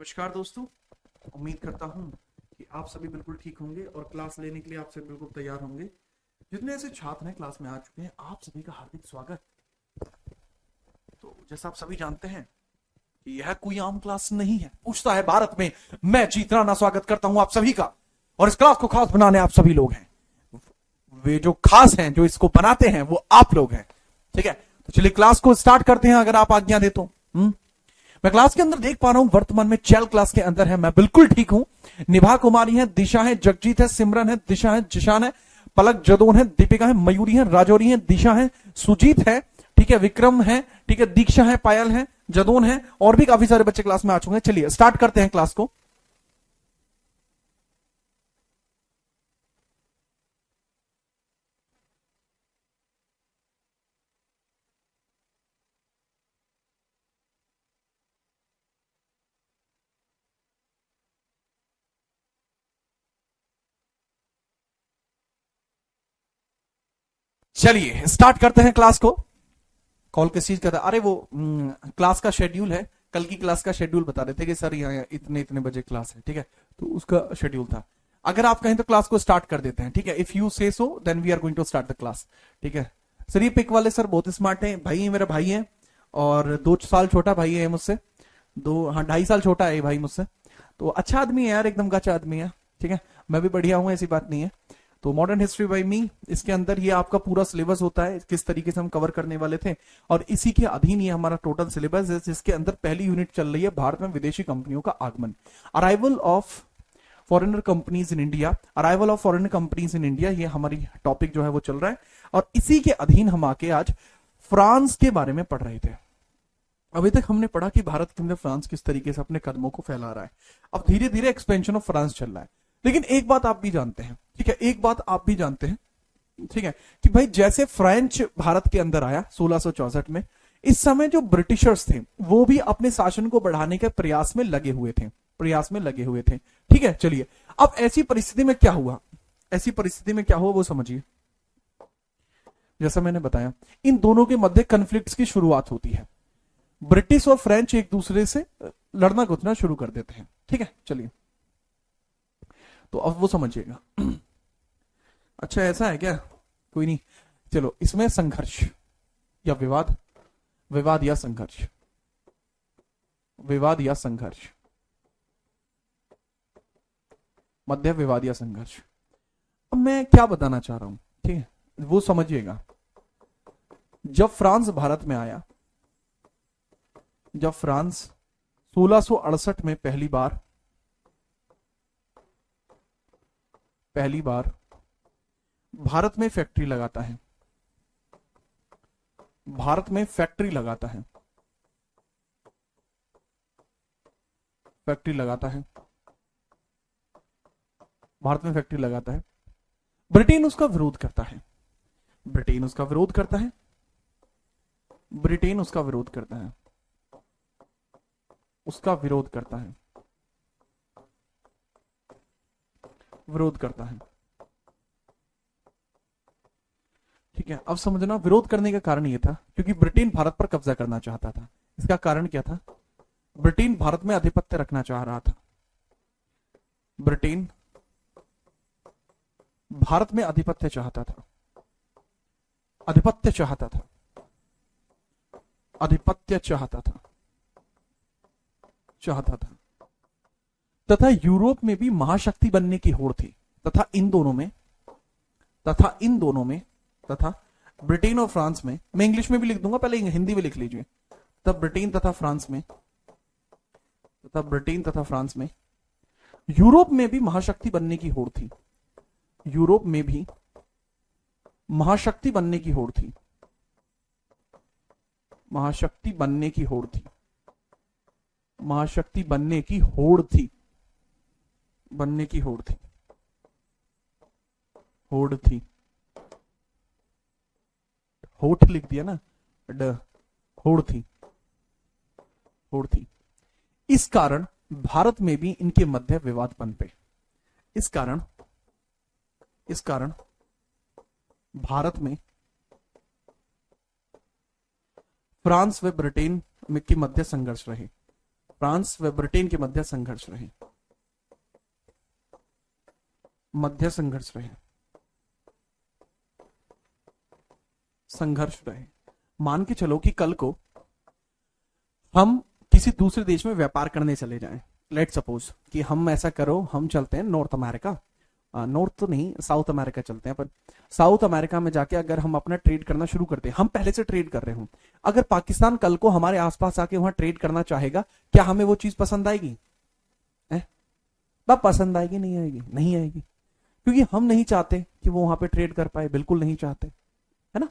नमस्कार दोस्तों। उम्मीद करता हूँ कि आप सभी बिल्कुल ठीक होंगे और क्लास लेने के लिए आप सभी बिल्कुल तैयार होंगे। जितने ऐसे छात्र हैं क्लास में आ चुके हैं, आप सभी का हार्दिक स्वागत। तो जैसा आप सभी जानते हैं कि यह कोई आम क्लास नहीं है। पूछता है भारत में, मैं जीतना ना स्वागत करता हूं आप सभी का। और इस क्लास को खास बनाने आप सभी लोग हैं। वे जो खास हैं, जो इसको बनाते हैं, वो आप लोग हैं। ठीक है, तो चलिए क्लास को स्टार्ट करते हैं, अगर आप आज्ञा दे तो। मैं क्लास के अंदर देख पा रहा हूं, वर्तमान में चैल क्लास के अंदर है। मैं बिल्कुल ठीक हूं। निभा कुमारी है, दिशा है, जगजीत है, सिमरन है, दिशा है, जिशान है, पलक जदोन है, दीपिका है, मयूरी है, राजौरी है, दिशा है, सुजीत है, ठीक है, विक्रम है, ठीक है, दीक्षा है, पायल है, जदोन है, और भी काफी सारे बच्चे क्लास में आ चुके हैं। चलिए स्टार्ट करते हैं क्लास को। चलिए स्टार्ट करते हैं क्लास को। कॉल किस चीज का था? अरे वो क्लास का शेड्यूल है। कल की क्लास का शेड्यूल बता रहे थे कि सर यहाँ इतने इतने बजे क्लास है। ठीक है, तो उसका शेड्यूल था। अगर आप कहें तो क्लास को स्टार्ट कर देते हैं। ठीक है, if you say so then we are going to start the class. ठीक है सर, ये पिक वाले सर बहुत स्मार्ट हैं भाई, मेरा भाई है और 2 साल छोटा भाई है मुझसे। दो, हाँ, 2.5 साल छोटा है भाई मुझसे। तो अच्छा आदमी है यार, एकदम गच्चा आदमी है। ठीक है, मैं भी बढ़िया हूँ, ऐसी बात नहीं है। तो मॉडर्न हिस्ट्री बाय मी, इसके अंदर ये आपका पूरा सिलेबस होता है, किस तरीके से हम कवर करने वाले थे। और इसी के अधीन ये हमारा टोटल सिलेबस है, जिसके अंदर पहली यूनिट चल रही है भारत में विदेशी कंपनियों का आगमन, arrival of foreigner companies in India. Arrival of foreigner companies in India, ये हमारी टॉपिक जो है वो चल रहा है। और इसी के अधीन हम आके आज फ्रांस के बारे में पढ़ रहे थे। अभी तक हमने पढ़ा कि भारत के अंदर फ्रांस किस तरीके से अपने कदमों को फैला रहा है। अब धीरे धीरे एक्सपेंशन ऑफ फ्रांस चल रहा है। लेकिन एक बात आप भी जानते हैं, ठीक है, एक बात आप भी जानते हैं, ठीक है, कि भाई जैसे फ्रेंच भारत के अंदर आया 1664 में, इस समय जो ब्रिटिशर्स थे वो भी अपने शासन को बढ़ाने के प्रयास में लगे हुए थे, प्रयास में लगे हुए थे। ठीक है, चलिए अब ऐसी परिस्थिति में क्या हुआ, ऐसी परिस्थिति में क्या हुआ वो समझिए। जैसा मैंने बताया, इन दोनों के मध्य कन्फ्लिक्ट्स की शुरुआत होती है। ब्रिटिश और फ्रेंच एक दूसरे से लड़ना घुटना शुरू कर देते हैं। ठीक है, चलिए तो अब वो समझिएगा। अच्छा ऐसा है क्या? कोई नहीं, चलो इसमें संघर्ष या विवाद, विवाद या संघर्ष, विवाद या संघर्ष, मध्य विवाद या संघर्ष। अब मैं क्या बताना चाह रहा हूं, ठीक है, वो समझिएगा। जब फ्रांस भारत में आया, जब फ्रांस 1668 में पहली बार भारत में फैक्ट्री लगाता है, भारत में फैक्ट्री लगाता है, फैक्ट्री लगाता है, भारत में फैक्ट्री लगाता है, ब्रिटेन उसका विरोध करता है, ब्रिटेन उसका विरोध करता है, ब्रिटेन उसका विरोध करता है, उसका विरोध करता है, विरोध करता है। ठीक है, अब समझना, विरोध करने का कारण यह था क्योंकि ब्रिटेन भारत पर कब्जा करना चाहता था। इसका कारण क्या था? ब्रिटेन भारत में आधिपत्य रखना चाह रहा था। ब्रिटेन भारत में आधिपत्य चाहता था, आधिपत्य चाहता था, आधिपत्य चाहता था, चाहता था, तथा यूरोप में भी महाशक्ति बनने की होड़ थी। तथा इन दोनों में, तथा इन दोनों में, तथा ब्रिटेन और फ्रांस में, मैं इंग्लिश में भी लिख दूंगा, पहले हिंदी में लिख लीजिए। तब ब्रिटेन तथा फ्रांस में, तथा ब्रिटेन तथा फ्रांस में यूरोप में भी महाशक्ति बनने की होड़ थी, यूरोप में भी महाशक्ति बनने की होड़ थी, महाशक्ति बनने की होड़ थी, महाशक्ति बनने की होड़ थी, बनने की होड़ थी, होड़ थी, होठ लिख दिया ना, ड, होड़ थी, होड़ थी। इस कारण भारत में भी इनके मध्य विवाद पनपे। इस कारण, इस कारण भारत में फ्रांस व ब्रिटेन के मध्य संघर्ष रहे। फ्रांस व ब्रिटेन के मध्य संघर्ष रहे, मध्य संघर्ष रहे, संघर्ष रहे। मान के चलो कि कल को हम किसी दूसरे देश में व्यापार करने चले जाएं, लेट सपोज कि हम ऐसा करो, हम चलते हैं नॉर्थ अमेरिका, नॉर्थ तो नहीं, साउथ अमेरिका चलते हैं, पर साउथ अमेरिका में जाके अगर हम अपना ट्रेड करना शुरू करते हैं, हम पहले से ट्रेड कर रहे हो, अगर पाकिस्तान कल को हमारे आसपास आके वहां ट्रेड करना चाहेगा, क्या हमें वो चीज पसंद आएगी? पसंद आएगी? नहीं आएगी, नहीं आएगी, क्योंकि हम नहीं चाहते कि वो वहां पे ट्रेड कर पाए, बिल्कुल नहीं चाहते, है ना।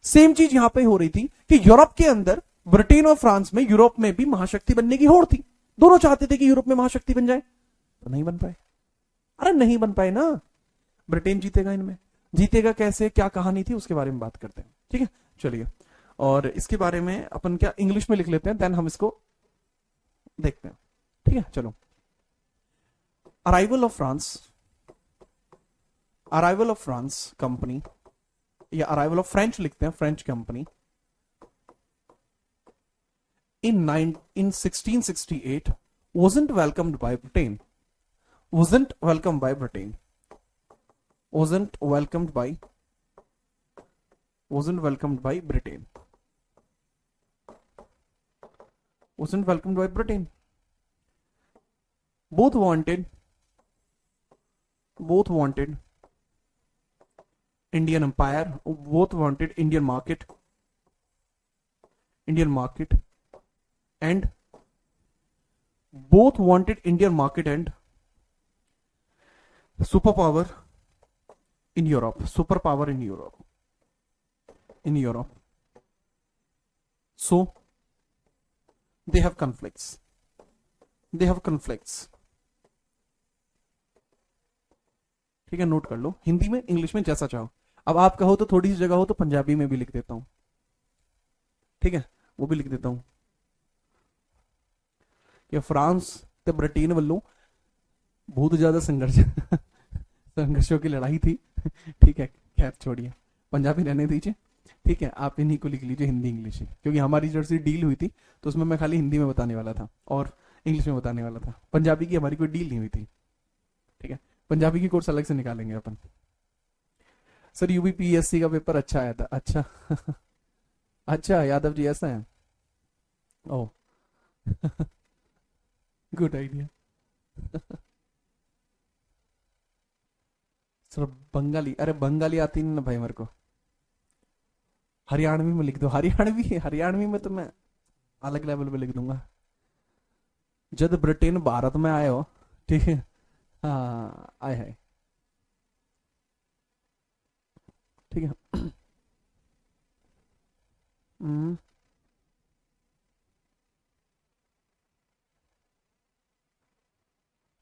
सेम चीज यहां पे हो रही थी कि यूरोप के अंदर ब्रिटेन और फ्रांस में, यूरोप में भी महाशक्ति बनने की होड़ थी, दोनों चाहते थे कि यूरोप में महाशक्ति बन जाए, तो नहीं बन पाए। अरे नहीं बन पाए ना, ब्रिटेन जीतेगा इनमें, जीतेगा कैसे, क्या कहानी थी, उसके बारे में बात करते हैं, ठीक है। चलिए, और इसके बारे में अपन क्या इंग्लिश में लिख लेते हैं, देन हम इसको देखते हैं, ठीक है। चलो, arrival of France, arrival of France company, या अराइवल ऑफ फ्रेंच लिखते हैं, French company in 1668 wasn't welcomed by Britain, wasn't welcomed by Britain, wasn't welcomed by Britain, wasn't welcomed by Britain. Both wanted Indian empire, both wanted Indian market, and both wanted Indian market and superpower in Europe, So they have conflicts, ठीक है, note कर लो, हिंदी में English में जैसा चाहो। अब आप कहो तो थोड़ी सी जगह हो तो पंजाबी में भी लिख देता हूं, ठीक है, वो भी लिख देता हूं कि फ्रांस ते ब्रिटेन वालों बहुत ज्यादा संघर्षों की लड़ाई थी, ठीक है, खैर छोड़िए, पंजाबी रहने दीजिए, ठीक है। आप इन्हीं को लिख लीजिए हिंदी इंग्लिश, क्योंकि हमारी जब से डील हुई थी तो उसमें मैं खाली हिंदी में बताने वाला था और इंग्लिश में बताने वाला था, पंजाबी की हमारी कोई डील नहीं हुई थी, ठीक है। पंजाबी की कोर्स अलग से निकालेंगे अपन। सर यूपीपीएससी का पेपर अच्छा आया था, अच्छा अच्छा यादव जी, ऐसा है, ओ गुड आइडिया। सर बंगाली, अरे बंगाली आती नहीं ना भाई मेरे को, हरियाणवी में लिख दो, हरियाणवी में तो मैं अलग लेवल पे लिख दूंगा। जब ब्रिटेन भारत में आए हो, ठीक है, हाँ आए है, ठीक है। हम्म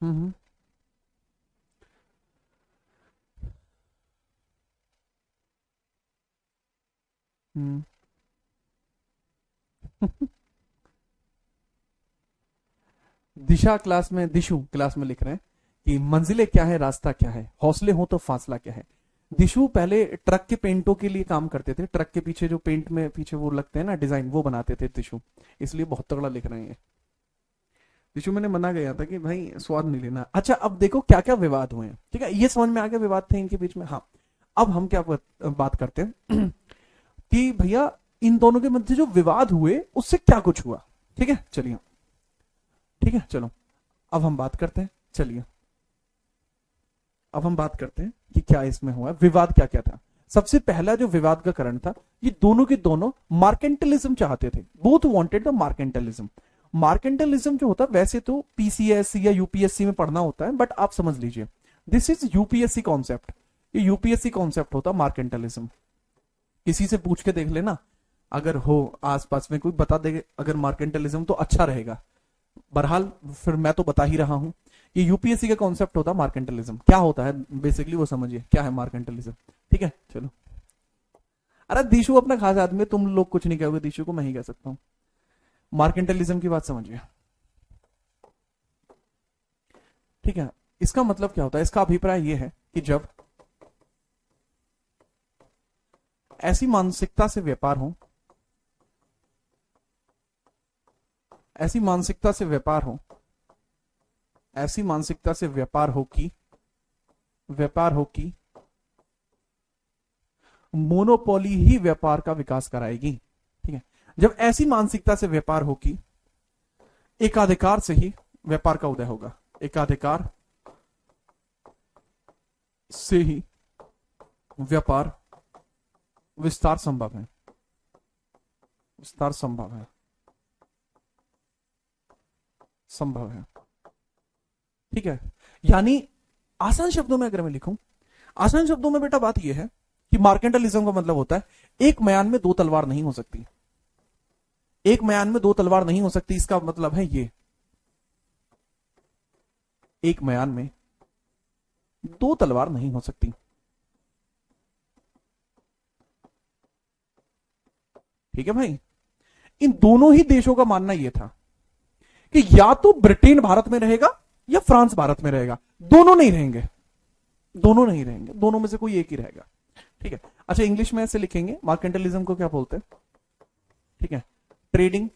हम्म हम्म दिशा क्लास में, दिशु क्लास में लिख रहे हैं कि मंजिलें क्या है, रास्ता क्या है, हौसले हो तो फासला क्या है। दिशु पहले ट्रक के पेंटों के लिए काम करते थे, ट्रक के पीछे जो पेंट में पीछे वो लगते हैं ना डिजाइन, वो बनाते थे दिशु, इसलिए बहुत तगड़ा लिख रहे हैं दिशु। मैंने मना गया था कि भाई स्वाद नहीं लेना। अच्छा, अब देखो क्या क्या विवाद हुए हैं, ठीक है, ये समझ में आ गया विवाद थे इनके बीच में। हाँ, अब हम क्या बात करते हैं कि भैया इन दोनों के मध्य जो विवाद हुए उससे क्या कुछ हुआ, ठीक है। चलिए, ठीक है, चलो अब हम बात करते हैं, चलिए अब हम बात करते हैं कि क्या इसमें हुआ, विवाद क्या क्या था। सबसे पहला जो विवाद का कारण था, ये दोनों के दोनों मार्केंटलिज्म चाहते थे, बोथ वांटेड द मार्केंटलिज्म। मार्केंटलिज्म जो होता है वैसे तो पीसीएससी या यूपीएससी में पढ़ना होता है, बट आप समझ लीजिए दिस इज यूपीएससी कॉन्सेप्ट, ये यूपीएससी कॉन्सेप्ट होता है मार्केंटलिज्म। किसी से पूछ के देख लेना, अगर हो आसपास में कोई बता दे अगर मार्केंटलिज्म, तो अच्छा रहेगा। बहरहाल फिर मैं तो बता ही रहा हूं, ये यूपीएससी का कॉन्सेप्ट होता है मार्केंटलिज्म। क्या होता है बेसिकली वो समझिए, क्या है मार्केंटलिज्म, ठीक है। चलो, अरे दिशु अपना खास आदमी है, तुम लोग कुछ नहीं कहोगे दिशु को, मैं ही कह सकता हूं। मार्केंटलिज्म की बात समझिए, ठीक है। इसका मतलब क्या होता है, इसका अभिप्राय यह है कि जब ऐसी मानसिकता से व्यापार हो, ऐसी मानसिकता से व्यापार हो, ऐसी मानसिकता से व्यापार हो कि मोनोपोली ही व्यापार का विकास कराएगी। ठीक है, जब ऐसी मानसिकता से व्यापार हो कि एकाधिकार से ही व्यापार का उदय होगा, एकाधिकार से ही व्यापार विस्तार संभव है, विस्तार संभव है, संभव है। ठीक है, यानी आसान शब्दों में अगर मैं लिखूं, आसान शब्दों में बेटा बात यह है कि मार्केंटलिज्म का मतलब होता है एक म्यान में दो तलवार नहीं हो सकती, एक म्यान में दो तलवार नहीं हो सकती। इसका मतलब है ये, एक म्यान में दो तलवार नहीं हो सकती। ठीक है भाई, इन दोनों ही देशों का मानना यह था कि या तो ब्रिटेन भारत में रहेगा या फ्रांस भारत में रहेगा, दोनों नहीं रहेंगे, दोनों नहीं रहेंगे, दोनों में से कोई एक ही रहेगा। ठीक है, अच्छा इंग्लिश में ऐसे लिखेंगे मार्केंटलिज्म को क्या बोलते हैं। ठीक है, trading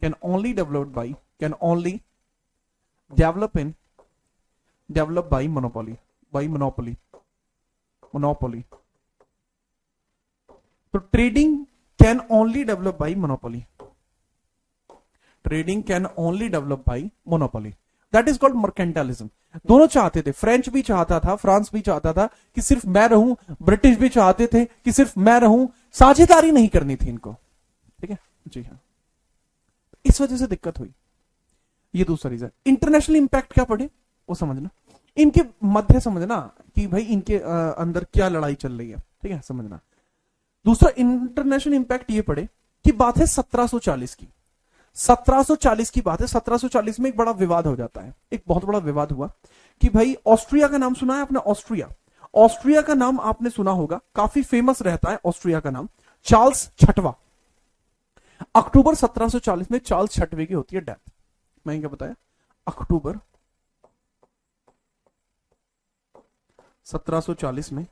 can only develop by monopoly. तो trading can only develop by monopoly, trading can only develop by monopoly, that is called mercantilism. दोनों चाहते थे, फ्रेंच भी चाहता था, फ्रांस भी चाहता था कि सिर्फ मैं रहूं, ब्रिटिश भी चाहते थे कि सिर्फ मैं रहूं, साझेदारी नहीं करनी थी इनको। ठीक है जी हाँ, इस वजह से दिक्कत हुई। ये दूसरा रीजन। इंटरनेशनल इंपैक्ट क्या पड़े वो समझना, इनके मध्य समझना कि भाई इनके अंदर क्या लड़ाई चल रही है। ठीक है, समझना। दूसरा इंटरनेशनल इंपैक्ट ये पड़े कि बात है 1740 की, 1740 की बात है। 1740 में एक बड़ा विवाद हो जाता है, एक बहुत बड़ा विवाद हुआ कि भाई ऑस्ट्रिया का नाम सुना है आपने, ऑस्ट्रिया, ऑस्ट्रिया का नाम आपने सुना होगा, काफी फेमस रहता है ऑस्ट्रिया का नाम, चार्ल्स छठवां। अक्टूबर 1740 में चार्ल्स छठवें की होती है डेथ। मैंने क्या बताया, अक्टूबर 1740 में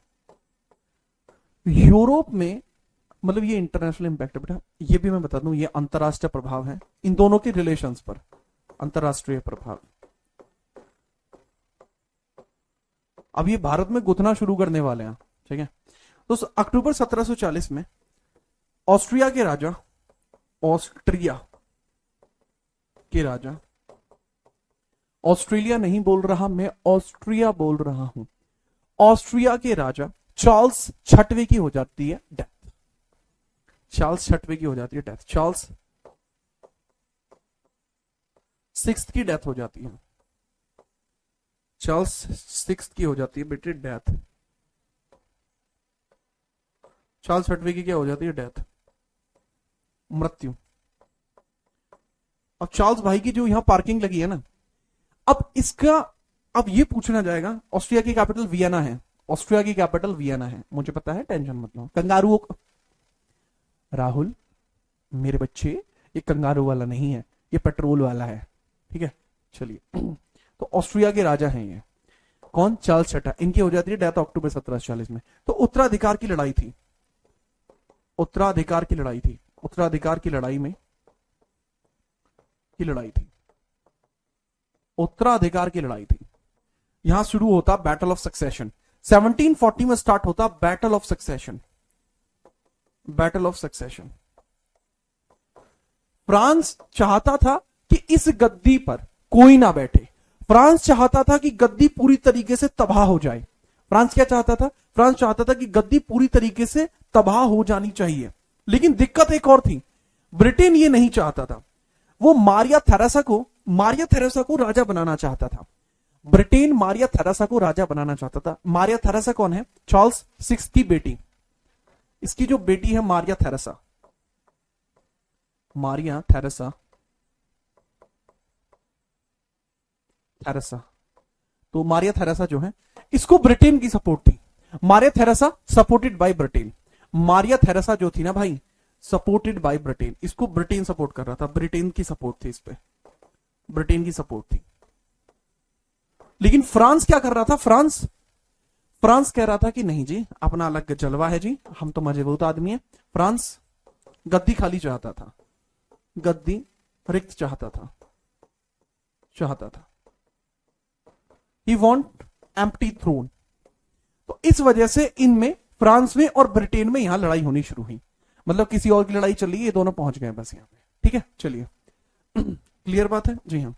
यूरोप में, मतलब ये इंटरनेशनल इंपैक्ट है बेटा, ये भी मैं बता दूं, ये अंतरराष्ट्रीय प्रभाव है इन दोनों के रिलेशंस पर, अंतरराष्ट्रीय प्रभाव। अब ये भारत में गुथना शुरू करने वाले हैं। ठीक है, तो अक्टूबर 1740 में ऑस्ट्रिया के राजा, ऑस्ट्रिया के राजा, ऑस्ट्रेलिया नहीं बोल रहा मैं, ऑस्ट्रिया बोल रहा हूं, ऑस्ट्रिया के राजा चार्ल्स छठवें की हो जाती है डेथ, चार्ल्स छठवें की हो जाती है डेथ, चार्ल्स सिक्स्थ की डेथ हो जाती है, चार्ल्स सिक्स्थ की हो जाती है बेटे डेथ, चार्ल्स छठवें की क्या हो जाती है डेथ, मृत्यु। अब चार्ल्स भाई की जो यहां पार्किंग लगी है ना, अब इसका, अब ये पूछना जाएगा, ऑस्ट्रिया की कैपिटल वियना है, ऑस्ट्रिया की कैपिटल वियना है, मुझे पता है, टेंशन मत लो। कंगारुओं, राहुल मेरे बच्चे, ये कंगारू वाला नहीं है, ये पेट्रोल वाला है। ठीक है, चलिए, तो ऑस्ट्रिया के राजा हैं ये, कौन, चार्ल्स छठा, इनकी हो जाती है डेथ अक्टूबर 1740 में। तो उत्तराधिकार की लड़ाई थी, उत्तराधिकार की लड़ाई थी, उत्तराधिकार की लड़ाई में, की लड़ाई थी, उत्तराधिकार की लड़ाई थी। यहां शुरू होता बैटल ऑफ सक्सेशन, 1740 में स्टार्ट होता battle of succession, battle of succession. France चाहता था कि इस गद्दी पर कोई ना बैठे, फ्रांस चाहता था कि गद्दी पूरी तरीके से तबाह हो जाए। फ्रांस क्या चाहता था, फ्रांस चाहता था कि गद्दी पूरी तरीके से तबाह हो जानी चाहिए। लेकिन दिक्कत एक और थी, ब्रिटेन ये नहीं चाहता था, वो मारिया थेरेसा को राजा बनाना चाहता था। ब्रिटेन मारिया थेरेसा को राजा बनाना चाहता था। मारिया थेरेसा कौन है, चार्ल्स सिक्स्थ की बेटी, इसकी जो बेटी है Maria Theresa, Maria Theresa, Theresa, तो मारिया थेरेसा जो है, इसको ब्रिटेन की सपोर्ट थी। Maria Theresa supported by Britain, Maria Theresa जो थी ना भाई, सपोर्टेड बाय ब्रिटेन, इसको ब्रिटेन सपोर्ट कर रहा था, ब्रिटेन की सपोर्ट थी इस पे, ब्रिटेन की सपोर्ट थी। लेकिन फ्रांस क्या कर रहा था, फ्रांस कह रहा था कि नहीं जी, अपना अलग जलवा है जी, हम तो मजबूत आदमी है। फ्रांस गद्दी खाली चाहता था, गद्दी रिक्त चाहता था ही वॉन्ट एम्प्टी थ्रोन। तो इस वजह से इनमें, फ्रांस में और ब्रिटेन में यहां लड़ाई होनी शुरू हुई। मतलब किसी और की लड़ाई चली, ये दोनों पहुंच गए बस यहां पे। ठीक है, चलिए क्लियर बात है जी हाँ।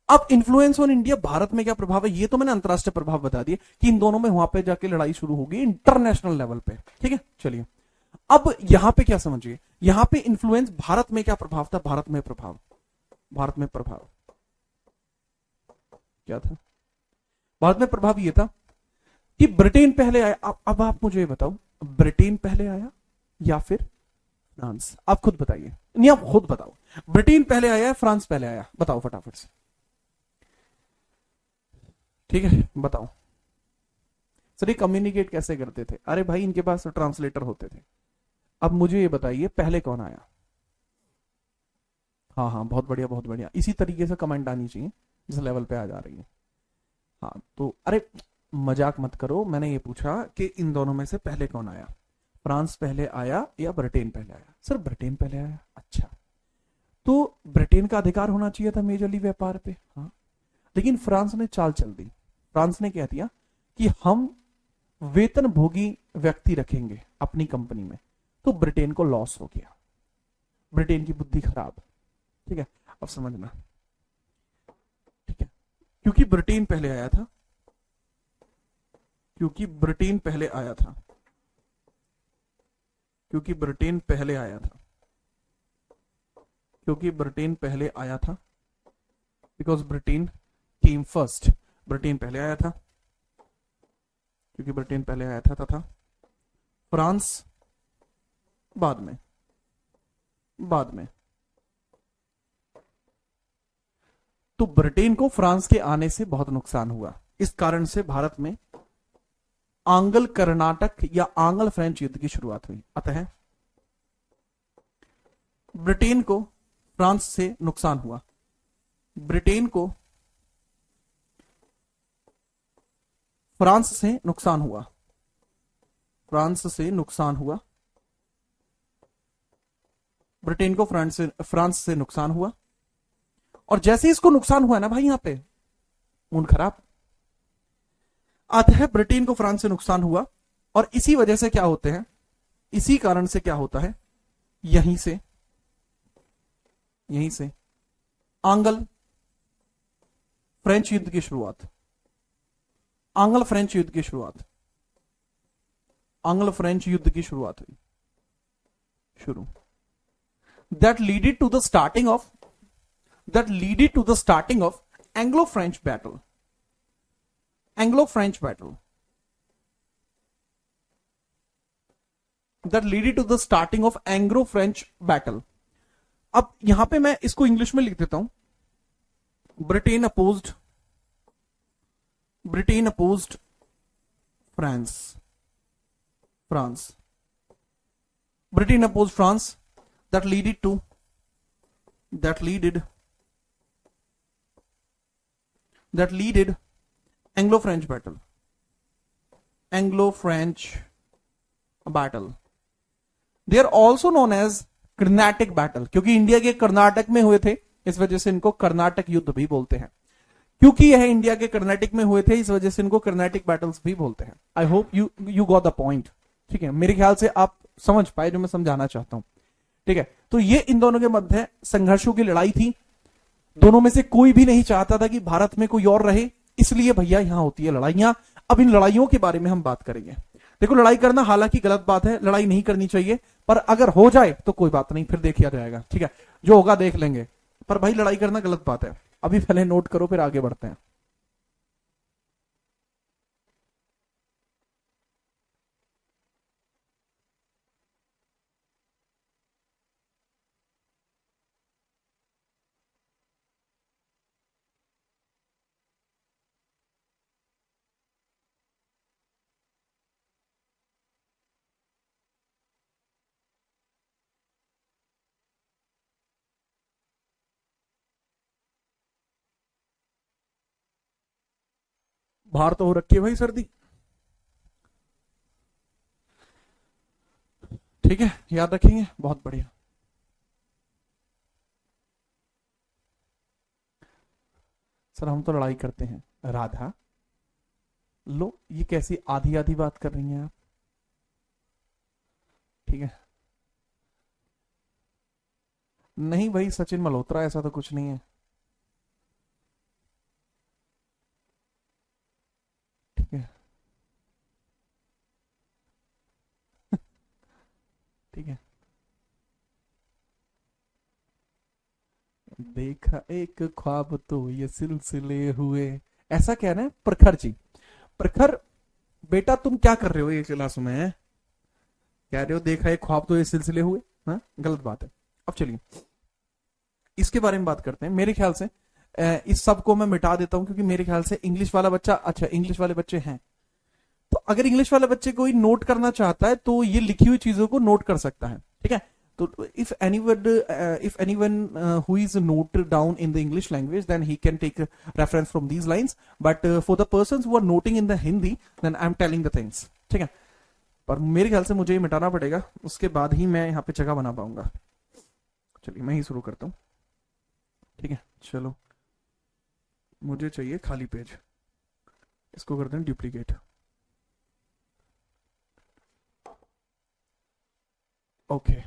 अब इन्फ्लुएंस ऑन इंडिया, भारत में क्या प्रभाव है, ये तो मैंने अंतरराष्ट्रीय प्रभाव बता दिए कि इन दोनों में वहां पे जाके लड़ाई शुरू होगी इंटरनेशनल लेवल पे। ठीक है, चलिए अब यहां पे क्या समझिए, यहां पे इन्फ्लुएंस, भारत में क्या प्रभाव था, भारत में प्रभाव क्या था, भारत में प्रभाव ये था कि ब्रिटेन पहले आया। अब आप मुझे ये बताओ, ब्रिटेन पहले आया या फिर फ्रांस, आप खुद बताइए, नहीं आप खुद बताओ, ब्रिटेन पहले आया फ्रांस पहले आया, बताओ फटाफट से। ठीक है बताओ सर, ये कम्युनिकेट कैसे करते थे, अरे भाई इनके पास ट्रांसलेटर होते थे। अब मुझे ये बताइए पहले कौन आया। हाँ हाँ बहुत बढ़िया बहुत बढ़िया, इसी तरीके से कमेंट आनी चाहिए जिस लेवल पे आ जा रही है। हाँ तो अरे मजाक मत करो, मैंने ये पूछा कि इन दोनों में से पहले कौन आया, फ्रांस पहले आया या ब्रिटेन पहले आया। सर ब्रिटेन पहले आया, अच्छा तो ब्रिटेन का अधिकार होना चाहिए था मेजरली व्यापार पे। हाँ लेकिन फ्रांस ने चाल चल दी, फ्रांस ने कह दिया कि हम वेतन भोगी व्यक्ति रखेंगे अपनी कंपनी में, तो ब्रिटेन को लॉस हो गया, ब्रिटेन की बुद्धि खराब। ठीक है अब समझना, ठीक है क्योंकि ब्रिटेन पहले आया था, क्योंकि ब्रिटेन पहले आया था, क्योंकि ब्रिटेन पहले आया था, क्योंकि ब्रिटेन पहले आया था, because Britain came first, Britain पहले आया था, क्योंकि ब्रिटेन पहले आया था तथा फ्रांस बाद में, बाद में। तो ब्रिटेन को फ्रांस के आने से बहुत नुकसान हुआ, इस कारण से भारत में आंग्ल कर्नाटक या आंग्ल फ्रेंच युद्ध की शुरुआत हुई। अतः ब्रिटेन को फ्रांस से नुकसान हुआ, ब्रिटेन को फ्रांस से नुकसान हुआ, फ्रांस से नुकसान हुआ, ब्रिटेन को फ्रांस से नुकसान हुआ। और जैसे इसको नुकसान हुआ ना भाई, यहां पे मूड खराब, अतः ब्रिटेन को फ्रांस से नुकसान हुआ। और इसी वजह से क्या होते हैं, इसी कारण से क्या होता है, यहीं से आंग्ल फ्रेंच युद्ध की शुरुआत, आंग्ल फ्रेंच युद्ध की शुरुआत, आंग्ल फ्रेंच युद्ध की शुरुआत हुई, शुरू। That leaded to the starting of, that leaded to the starting of Anglo-French battle, Anglo-French battle, that leaded to the starting of Anglo-French battle। अब यहां पे मैं इसको इंग्लिश में लिख देता हूं, Britain opposed France, Britain opposed France, that leaded Anglo-French battle, Anglo-French battle, they are also known as Karnataka battle, क्योंकि इंडिया के कर्नाटक में हुए थे इस वजह से इनको कर्नाटक युद्ध भी बोलते हैं, क्योंकि यह इंडिया के कर्नाटक में हुए थे इस वजह से इनको कर्नाटक बैटल्स भी बोलते हैं। I hope you got the point. ठीक है, मेरे ख्याल से आप समझ पाए जो मैं समझाना चाहता हूं। ठीक है, तो ये इन दोनों के मध्य संघर्षों की लड़ाई थी, दोनों में से कोई भी नहीं चाहता था कि भारत में कोई और रहे, इसलिए भैया यहां होती है लड़ाइयां। अब इन लड़ाइयों के बारे में हम बात करेंगे। देखो लड़ाई करना हालांकि गलत बात है, लड़ाई नहीं करनी चाहिए, पर अगर हो जाए तो कोई बात नहीं, फिर देखा जाएगा। ठीक है, जो होगा देख लेंगे, पर भाई लड़ाई करना गलत बात है। अभी पहले नोट करो फिर आगे बढ़ते हैं। बाहर तो हो रखी है भाई सर्दी। ठीक है, याद रखेंगे, बहुत बढ़िया। सर हम तो लड़ाई करते हैं। राधा, लो ये कैसी आधी आधी बात कर रही हैं आप। ठीक है, नहीं भाई सचिन मल्होत्रा, ऐसा तो कुछ नहीं है। ठीक है। ठीक है, देखा एक ख्वाब तो ये सिलसिले हुए, ऐसा कह रहे हैं प्रखर जी। प्रखर बेटा तुम क्या कर रहे हो ये क्लास में? कह रहे हो देखा एक ख्वाब तो ये सिलसिले हुए। हाँ गलत बात है। अब चलिए इसके बारे में बात करते हैं। मेरे ख्याल से इस सब को मैं मिटा देता हूं, क्योंकि मेरे ख्याल से इंग्लिश वाला बच्चा, अच्छा इंग्लिश वाले बच्चे हैं, तो अगर इंग्लिश वाले बच्चे कोई नोट करना चाहता है तो ये लिखी हुई चीजों को नोट कर सकता है। ठीक है, तो if anyone who is noted down in the English language, then he can take a reference from these lines, but for the persons who are noting in the Hindi, then I'm telling the things। ठीक है, पर मेरे ख्याल से मुझे ये मिटाना पड़ेगा, उसके बाद ही मैं यहाँ पे जगह बना पाऊंगा। चलिए मैं ही शुरू करता हूँ। ठीक है चलो, मुझे चाहिए खाली पेज, इसको करते हैं डुप्लीकेट। ओके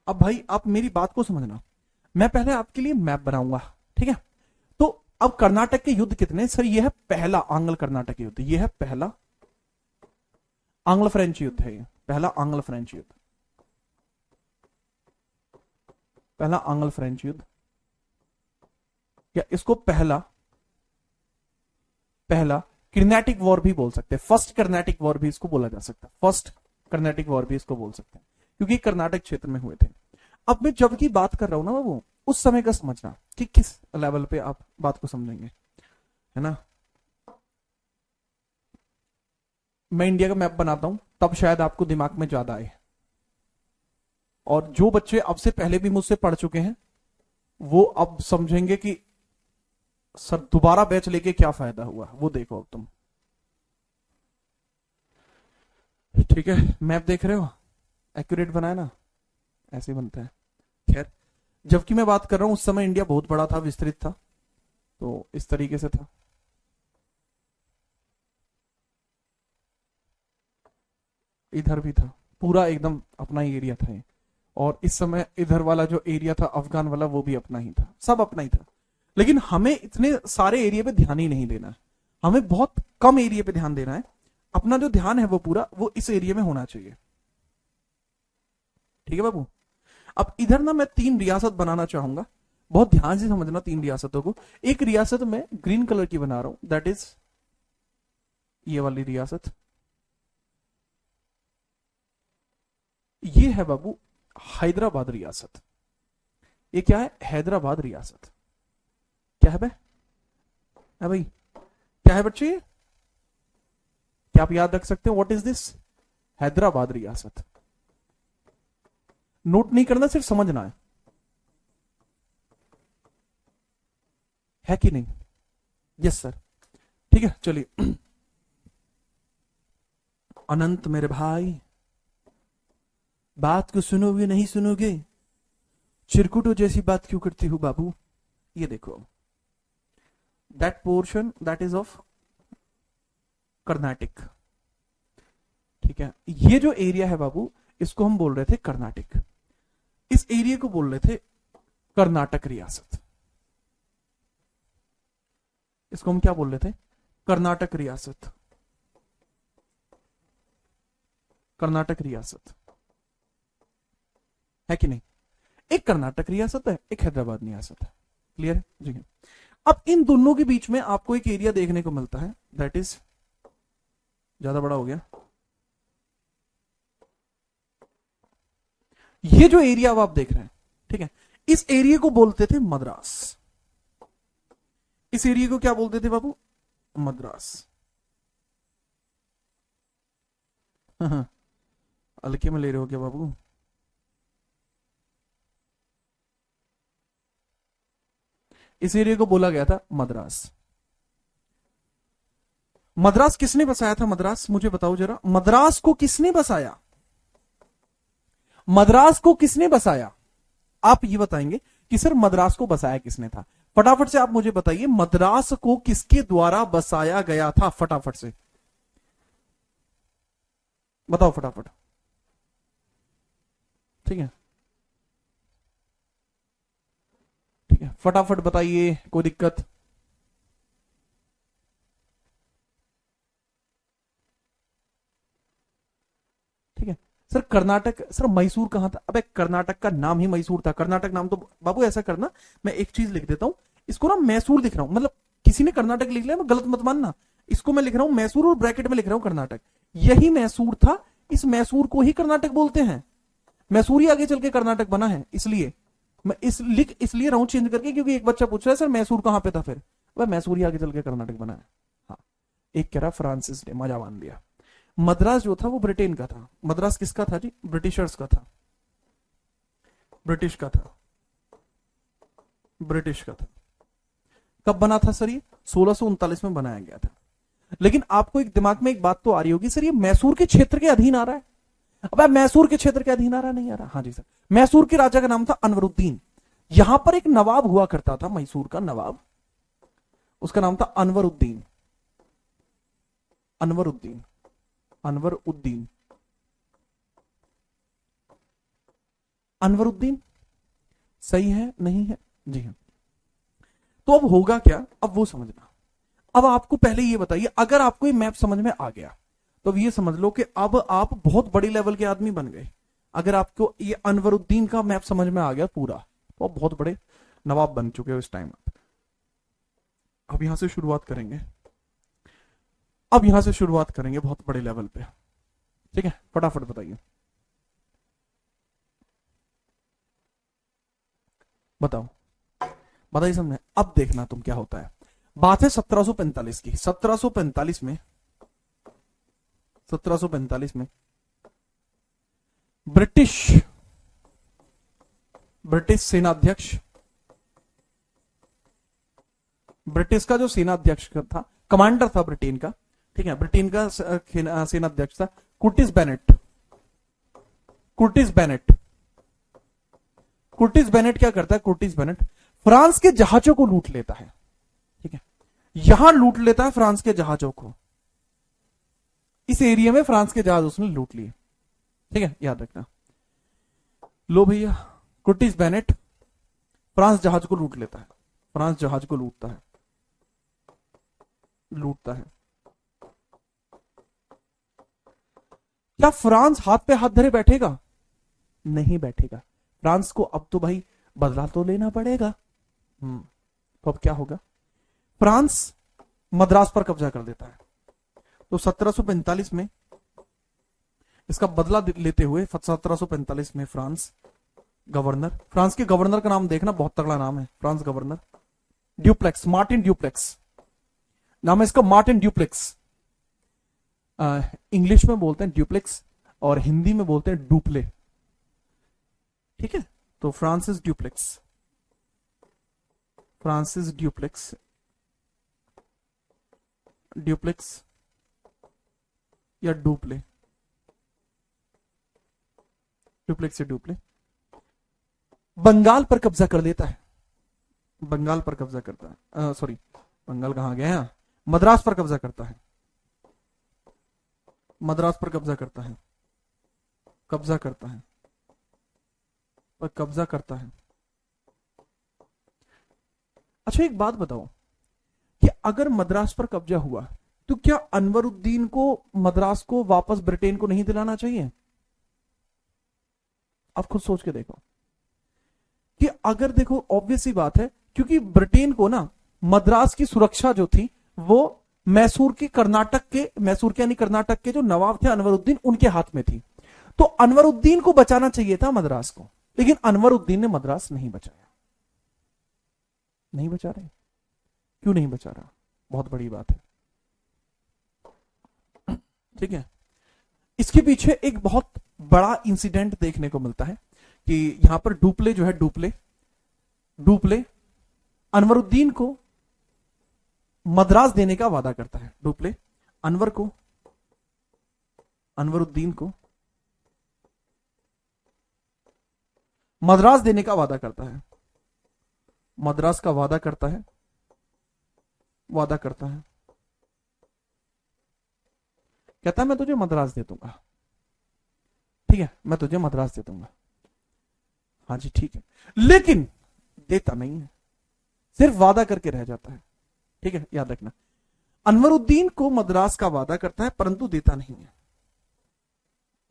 अब भाई आप मेरी बात को समझना, मैं पहले आपके लिए मैप बनाऊंगा। ठीक है, तो अब कर्नाटक के युद्ध कितने? सर ये है पहला आंग्ल कर्नाटक युद्ध, ये है पहला आंग्ल फ्रेंच युद्ध है, ये पहला आंग्ल फ्रेंच युद्ध, पहला आंग्ल फ्रेंच युद्ध, या इसको पहला पहला कर्नाटिक वॉर भी बोल सकते हैं, फर्स्ट कर्नाटिक वॉर भी इसको बोला जा सकता है, फर्स्ट कर्नाटिक वॉर भी इसको बोल सकते हैं, क्योंकि कर्नाटक क्षेत्र में हुए थे। अब मैं जब की बात कर रहा हूं ना वो उस समय का समझना कि किस लेवल पे आप बात को समझेंगे, है ना। मैं इंडिया का मैप बनाता हूं तब शायद आपको दिमाग में ज्यादा आए, और जो बच्चे अब से पहले भी मुझसे पढ़ चुके हैं वो अब समझेंगे कि सर दोबारा बैच लेके क्या फायदा हुआ, वो देखो अब तुम। ठीक है, मैप देख रहे हो, एक्यूरेट बनाया ना, ऐसे बनता है। खैर, जबकि मैं बात कर रहा हूं उस समय इंडिया बहुत बड़ा था, विस्तृत था, तो इस तरीके से था। इधर भी था, पूरा एकदम अपना ही एरिया था ये। और इस समय इधर वाला जो एरिया था अफगान वाला, वो भी अपना ही था, सब अपना ही था। लेकिन हमें इतने सारे एरिया पे ध्यान ही नहीं देना है, हमें बहुत कम एरिया पे ध्यान देना है। अपना जो ध्यान है वो पूरा वो इस एरिया में होना चाहिए। ठीक है बाबू, अब इधर ना मैं 3 रियासत बनाना चाहूंगा, बहुत ध्यान से समझना 3 रियासतों को। एक रियासत मैं ग्रीन कलर की बना रहा हूं, दैट इज ये वाली रियासत। ये है बाबू हैदराबाद रियासत। ये क्या है? हैदराबाद रियासत। क्या है भाई, क्या है बच्चे? क्या आप याद रख सकते हो? What is this? हैदराबाद रियासत। नोट नहीं करना, सिर्फ समझना है कि नहीं? Yes sir. ठीक है चलिए। अनंत मेरे भाई, बात को सुनोगे नहीं सुनोगे? चिरकुटो जैसी बात क्यों करती हूं बाबू? ये देखो, that portion that is of Karnataka. ठीक है, ये जो एरिया है बाबू इसको हम बोल रहे थे कर्नाटक, इस एरिया को बोल रहे थे कर्नाटक रियासत। इसको हम क्या बोल रहे थे? कर्नाटक रियासत, कर्नाटक रियासत, है कि नहीं? एक कर्नाटक रियासत है, एक हैदराबाद रियासत है। क्लियर है जी? अब इन दोनों के बीच में आपको एक एरिया देखने को मिलता है, दैट इज, ज्यादा बड़ा हो गया, ये जो एरिया अब आप देख रहे हैं, ठीक है, इस एरिया को बोलते थे मद्रास। इस एरिया को क्या बोलते थे बाबू? मद्रास। हल्के में ले रहे हो क्या बाबू? इस एरिया को बोला गया था मद्रास। मद्रास किसने बसाया था? मद्रास मुझे बताओ जरा, मद्रास को किसने बसाया? मद्रास को किसने बसाया? आप ये बताएंगे कि सर मद्रास को बसाया किसने था। फटाफट से आप मुझे बताइए, मद्रास को किसके द्वारा बसाया गया था? फटाफट से बताओ, फटाफट। ठीक है, ठीक है, फटाफट बताइए, कोई दिक्कत? ठीक है सर। कर्नाटक, सर मैसूर कहां था? अबे कर्नाटक का नाम ही मैसूर था, कर्नाटक नाम तो बाबू ऐसा करना, मैं एक चीज लिख देता हूं, इसको ना मैसूर लिख रहा हूं, मतलब किसी ने कर्नाटक लिख लिया, मैं गलत मत मानना, इसको मैं लिख रहा हूं मैसूर और ब्रैकेट में लिख रहा हूं कर्नाटक। यही मैसूर था, इस मैसूर को ही कर्नाटक बोलते हैं। मैसूर ही आगे चल के कर्नाटक बना है, इसलिए मैं इसलिए रहा हूं चेंज करके, क्योंकि एक बच्चा पूछ रहा है सर मैसूर कहां पे था, फिर वह मैसूर ही आगे चल के कर्नाटक बना है। हाँ, एक कह रहा फ्रांसिस ने मजा मान दिया। मद्रास जो था वो ब्रिटेन का था। मद्रास किसका था जी? ब्रिटिशर्स का था, ब्रिटिश का था, ब्रिटिश का था। कब बना था सर? ये 1639 में बनाया गया था। लेकिन आपको एक दिमाग में एक बात तो आ रही होगी, सर ये मैसूर के क्षेत्र के अधीन आ रहा है। अब मैसूर के क्षेत्र के अधीन आ रहा, नहीं आ रहा? हाँ जी सर। मैसूर के राजा का नाम था अनवरुद्दीन। यहां पर एक नवाब हुआ करता था, मैसूर का नवाब, उसका नाम था अनवरुद्दीन। अनवरुद्दीन, अनवरुद्दीन, अनवरुद्दीन। सही है नहीं है? जी हाँ। तो अब होगा क्या, अब वो समझना। अब आपको पहले ये बताइए, अगर आपको ये मैप समझ में आ गया तो अब ये समझ लो कि अब आप बहुत बड़ी लेवल के आदमी बन गए। अगर आपको ये अनवरुद्दीन का मैप समझ में आ गया पूरा, तो आप बहुत बड़े नवाब बन चुके हो इस टाइम आप। अब यहां से शुरुआत करेंगे, अब यहां से शुरुआत करेंगे बहुत बड़े लेवल पे। ठीक है, फटाफट बताइए, बताओ, बताइए सबने। अब देखना तुम क्या होता है। बात है 1745 की। 1745 में, 1745 में ब्रिटिश ब्रिटिश सेनाध्यक्ष, ब्रिटिश का जो सेनाध्यक्ष था, कमांडर था ब्रिटेन का, ठीक है, ब्रिटेन का सेनाध्यक्ष था कुर्टिस बेनेट। कुर्टिस बेनेट, कुर्टिस बेनेट क्या करता है? कुर्टिस बेनेट फ्रांस के जहाजों को लूट लेता है। ठीक है, यहां लूट लेता है फ्रांस के जहाजों को, इस एरिया में फ्रांस के जहाज उसने लूट लिए। ठीक है, याद रखना। लो भैया, कुर्टिस बेनेट फ्रांस जहाज को लूट लेता है, फ्रांस जहाज को लूटता है, लूटता है। क्या फ्रांस हाथ पे हाथ धरे बैठेगा? नहीं बैठेगा। फ्रांस को अब तो भाई बदला तो लेना पड़ेगा। तो अब क्या होगा? फ्रांस मद्रास पर कब्जा कर देता है। तो 1745 में इसका बदला लेते हुए, 1745 में फ्रांस गवर्नर, फ्रांस के गवर्नर का नाम देखना, बहुत तगड़ा नाम है, France governor Dupleix, Martin Dupleix नाम है इसका, मार्टिन ड्यूप्लेक्स। इंग्लिश में बोलते हैं ड्यूप्लेक्स और हिंदी में बोलते हैं डुप्ले। ठीक है, तो Francis Dupleix, Francis Dupleix, Dupleix या डुप्ले, ड्यूप्लेक्स या डुप्ले, बंगाल पर कब्जा कर लेता है। बंगाल पर कब्जा करता है, सॉरी बंगाल कहां गया, मद्रास पर कब्जा करता है, मद्रास पर कब्जा करता है, कब्जा करता है, पर कब्जा करता है। अच्छा एक बात बताओ कि अगर मद्रास पर कब्जा हुआ तो क्या अनवरुद्दीन को मद्रास को वापस ब्रिटेन को नहीं दिलाना चाहिए? आप खुद सोच के देखो कि अगर, देखो ऑब्वियस सी बात है, क्योंकि ब्रिटेन को ना मद्रास की सुरक्षा जो थी वो मैसूर के, कर्नाटक के, मैसूर के यानी कर्नाटक के जो नवाब थे अनवरुद्दीन, उनके हाथ में थी। तो अनवरुद्दीन को बचाना चाहिए था मद्रास को, लेकिन अनवरुद्दीन ने मद्रास नहीं बचाया। नहीं बचा रहे, क्यों नहीं बचा रहा? बहुत बड़ी बात है। ठीक है, इसके पीछे एक बहुत बड़ा इंसिडेंट देखने को मिलता है कि यहां पर डुप्ले जो है, डुप्ले, डुप्ले अनवरुद्दीन को मद्रास देने का वादा करता है। डुप्ले अनवर को, अनवरुद्दीन को मद्रास देने का वादा करता है, मद्रास का वादा करता है, वादा करता है, कहता है मैं तुझे मद्रास दे दूंगा, ठीक है, मैं तुझे मद्रास दे दूंगा, हाँ जी ठीक है, लेकिन देता नहीं है, सिर्फ वादा करके रह जाता है, ठीक है, याद रखना। अनवरुद्दीन को मद्रास का वादा करता है परंतु देता नहीं है,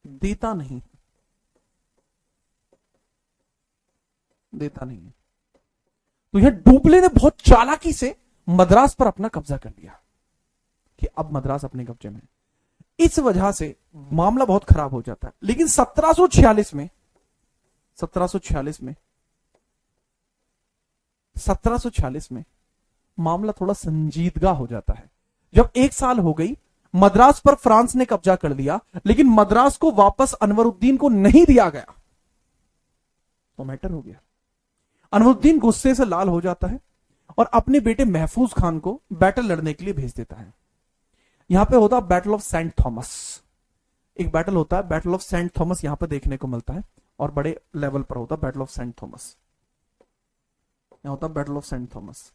देता नहीं, देता नहीं है। तो यह डुप्ले ने बहुत चालाकी से मद्रास पर अपना कब्जा कर लिया कि अब मद्रास अपने कब्जे में है। इस वजह से मामला बहुत खराब हो जाता है। लेकिन 1746 में 1746 में मामला थोड़ा संजीदगा हो जाता है। जब 1 साल हो गई, मद्रास पर फ्रांस ने कब्जा कर लिया, लेकिन मद्रास को वापस अनवरुद्दीन को नहीं दिया गया, तो मैटर हो गया। अनवरुद्दीन गुस्से से लाल हो जाता है और अपने बेटे महफूज खान को बैटल लड़ने के लिए भेज देता है। यहां पे होता है बैटल ऑफ सेंट थॉमस, एक बैटल होता है बैटल ऑफ सेंट थॉमस, यहां पे देखने को मिलता है, और बड़े लेवल पर होता है बैटल ऑफ सेंट थॉमस। यहां होता है battle of Saint Thomas,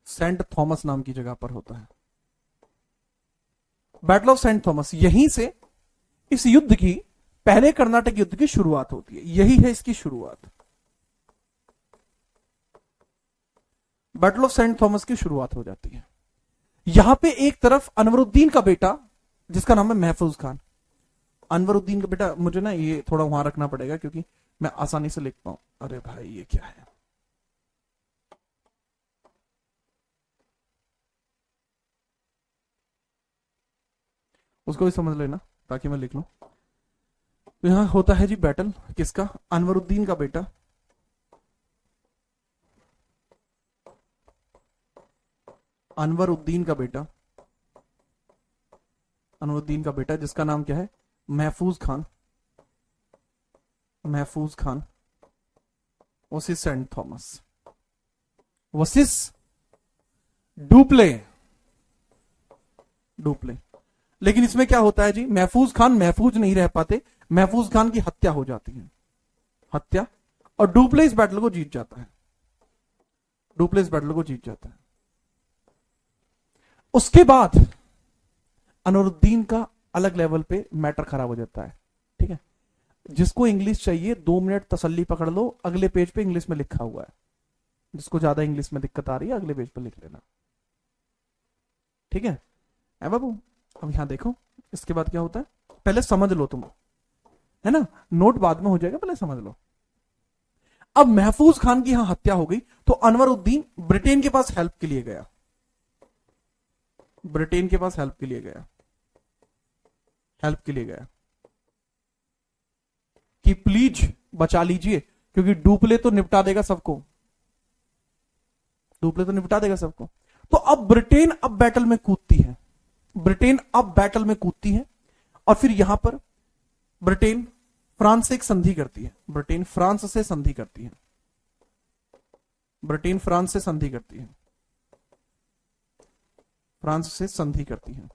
Saint Thomas नाम की जगह पर होता है बैटल ऑफ सेंट थॉमस। यहीं से इस युद्ध की, पहले कर्नाटक युद्ध की शुरुआत होती है, यही है इसकी शुरुआत। बैटल ऑफ सेंट थॉमस की शुरुआत हो जाती है। यहां पे एक तरफ अनवरुद्दीन का बेटा जिसका नाम है महफूज खान, अनवरुद्दीन का बेटा, मुझे ना ये थोड़ा वहां रखना पड़ेगा क्योंकि मैं आसानी से लिख पाऊं। अरे भाई ये क्या है, उसको भी समझ लेना ताकि मैं लिख लूं। तो यहां होता है जी बैटल किसका, अनवरुद्दीन का बेटा, अनवरुद्दीन का बेटा, अनवरुद्दीन का बेटा जिसका नाम क्या है, Mahfuz Khan, Mahfuz Khan versus Saint Thomas versus Dupleix, Dupleix. लेकिन इसमें क्या होता है जी, महफूज खान महफूज नहीं रह पाते, महफूज खान की हत्या हो जाती है, हत्या, और डुप्ले इस बैटल को जीत जाता है, डुप्ले इस बैटल को जीत जाता है। उसके बाद अनवरुद्दीन का अलग लेवल पे मैटर खराब हो जाता है, ठीक है। जिसको इंग्लिश चाहिए 2 मिनट तसल्ली पकड़ लो, अगले पेज पे इंग्लिश में लिखा हुआ है, जिसको ज्यादा इंग्लिश में दिक्कत आ रही है अगले पेज पे लिख लेना, ठीक है बाबू। अब यहां देखो इसके बाद क्या होता है, पहले समझ लो तुम, है ना, नोट बाद में हो जाएगा, पहले समझ लो। अब महफूज खान की यहां हत्या हो गई तो अनवरुद्दीन ब्रिटेन के पास हेल्प के लिए गया, ब्रिटेन के पास हेल्प के लिए गया, हेल्प के लिए गया कि प्लीज बचा लीजिए, क्योंकि डुप्ले तो निपटा देगा सबको, डुप्ले तो निपटा देगा सबको। तो अब ब्रिटेन अब बैटल में कूदती है, ब्रिटेन अब बैटल में कूदती है, और फिर यहां पर ब्रिटेन फ्रांस से एक संधि करती है, ब्रिटेन फ्रांस से संधि करती है, ब्रिटेन फ्रांस से संधि करती है, फ्रांस से संधि करती है,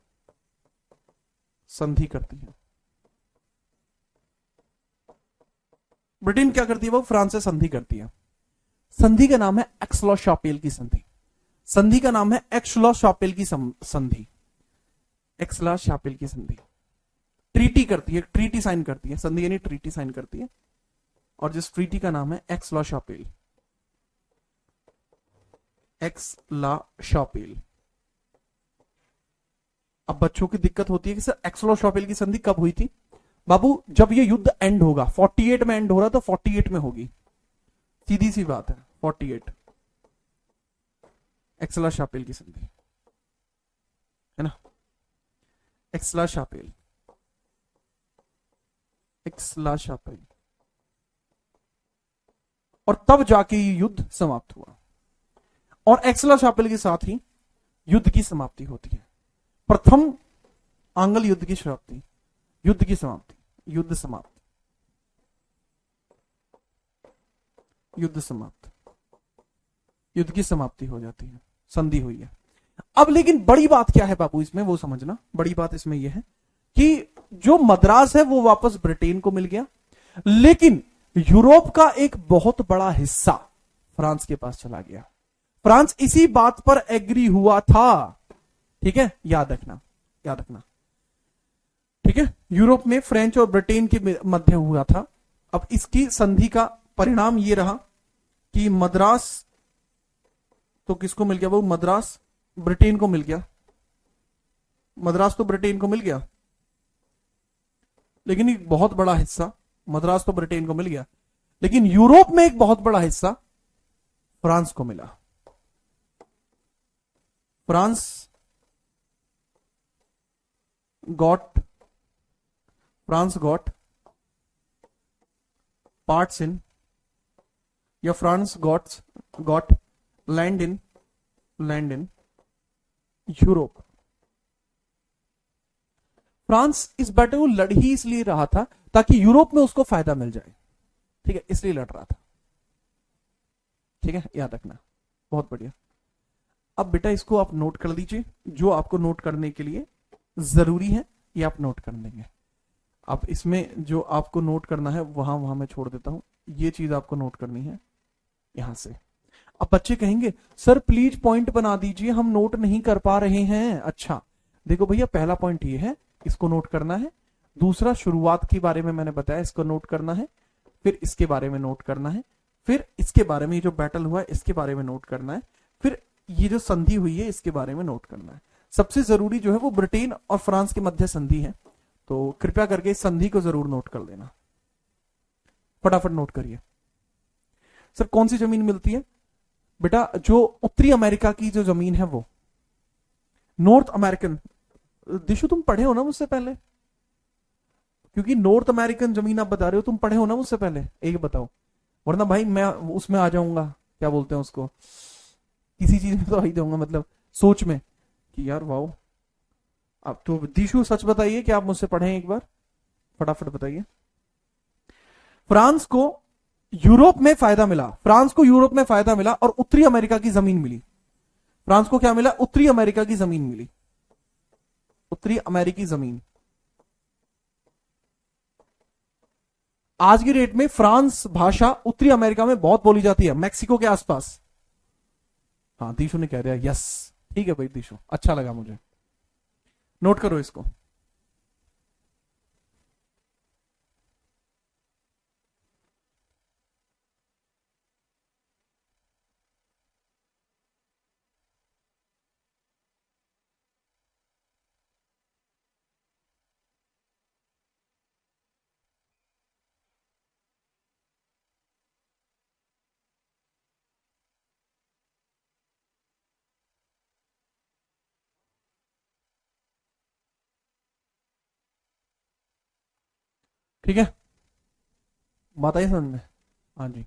संधि करती है। ब्रिटेन क्या करती है, वो फ्रांस से संधि करती है। संधि का नाम है एक्स-ला-शापेल की संधि, संधि का नाम है एक्स-ला-शापेल की संधि, एक्स-ला-शापेल की संधि। ट्रीटी करती है, ट्रीटी साइन करती है, संधि यानी ट्रीटी साइन करती है, और जिस ट्रीटी का नाम है एक्स-ला-शापेल, एक्स-ला-शापेल। अब बच्चों की दिक्कत होती है कि सर एक्स-ला-शापेल की संधि कब हुई थी बाबू, जब ये युद्ध एंड होगा, 48 में एंड हो रहा तो 48 में होगी, सीधी सी बात है, 48 एक्स-ला-शापेल की संधि, है ना, एक्स-ला-शापेल, एक्स-ला-शापेल, और तब जाके ये युद्ध समाप्त हुआ, और एक्स-ला-शापेल के साथ ही युद्ध की समाप्ति होती है। प्रथम आंग्ल युद्ध की समाप्ति, युद्ध की समाप्ति, युद्ध समाप्त, युद्ध समाप्त, युद्ध की समाप्ति हो जाती है, संधि हुई है। अब लेकिन बड़ी बात क्या है बाबू इसमें, वो समझना, बड़ी बात इसमें यह है कि जो मद्रास है वो वापस ब्रिटेन को मिल गया, लेकिन यूरोप का एक बहुत बड़ा हिस्सा फ्रांस के पास चला गया। फ्रांस इसी बात पर एग्री हुआ था, ठीक है, याद रखना, याद रखना, ठीक है। यूरोप में फ्रेंच और ब्रिटेन के मध्य हुआ था। अब इसकी संधि का परिणाम यह रहा कि मद्रास तो किसको मिल गया, वो मद्रास ब्रिटेन को मिल गया, मद्रास तो ब्रिटेन को मिल गया, लेकिन एक बहुत बड़ा हिस्सा, मद्रास तो ब्रिटेन को मिल गया, लेकिन यूरोप में एक बहुत बड़ा हिस्सा फ्रांस को मिला। फ्रांस गॉट पार्ट्स इन, या France got land in Europe. France इस बैटल को लड़ ही इसलिए रहा था ताकि यूरोप में उसको फायदा मिल जाए, ठीक है, इसलिए लड़ रहा था, ठीक है, याद रखना, बहुत बढ़िया। अब बेटा इसको आप नोट कर लीजिए, जो आपको नोट करने के लिए जरूरी है ये आप नोट कर लेंगे। अब इसमें जो आपको नोट करना है वहां मैं छोड़ देता हूं, ये चीज आपको नोट करनी है यहां से। अब बच्चे कहेंगे सर प्लीज पॉइंट बना दीजिए, हम नोट नहीं कर पा रहे हैं। अच्छा देखो भैया, पहला पॉइंट ये है, इसको नोट करना है। दूसरा, शुरुआत के बारे में मैंने बताया, इसको नोट करना है। फिर इसके बारे में नोट करना है। फिर इसके बारे में, ये जो बैटल हुआ है इसके बारे में नोट करना है। फिर ये जो संधि हुई है इसके बारे में नोट करना है। सबसे जरूरी जो है वो ब्रिटेन और फ्रांस के मध्य संधि है, तो कृपया करके इस संधि को जरूर नोट कर लेना, फटाफट नोट करिए। सर कौन सी जमीन मिलती है बेटा, जो उत्तरी अमेरिका की जो जमीन है वो नॉर्थ अमेरिकन। दिशु तुम पढ़े हो ना मुझसे पहले, क्योंकि नॉर्थ अमेरिकन जमीन आप बता रहे हो, तुम पढ़े हो ना मुझसे पहले, एक बताओ, वरना भाई मैं उसमें आ जाऊंगा, क्या बोलते हैं उसको, किसी चीज में तो आ ही जाऊंगा, मतलब सोच में कि यार वाओ। अब तो दिशु सच बताइए कि आप मुझसे पढ़े हैं, एक बार फटाफट बताइए। फ्रांस को यूरोप में फायदा मिला, फ्रांस को यूरोप में फायदा मिला और उत्तरी अमेरिका की जमीन मिली। फ्रांस को क्या मिला, उत्तरी अमेरिका की जमीन मिली, उत्तरी अमेरिकी जमीन। आज की डेट में फ्रांस भाषा उत्तरी अमेरिका में बहुत बोली जाती है, मैक्सिको के आसपास। हाँ दीशु ने कह दिया यस, ठीक है भाई दीशु, अच्छा लगा मुझे, नोट करो इसको। ठीक है, बात आई समझ में, हाँ जी।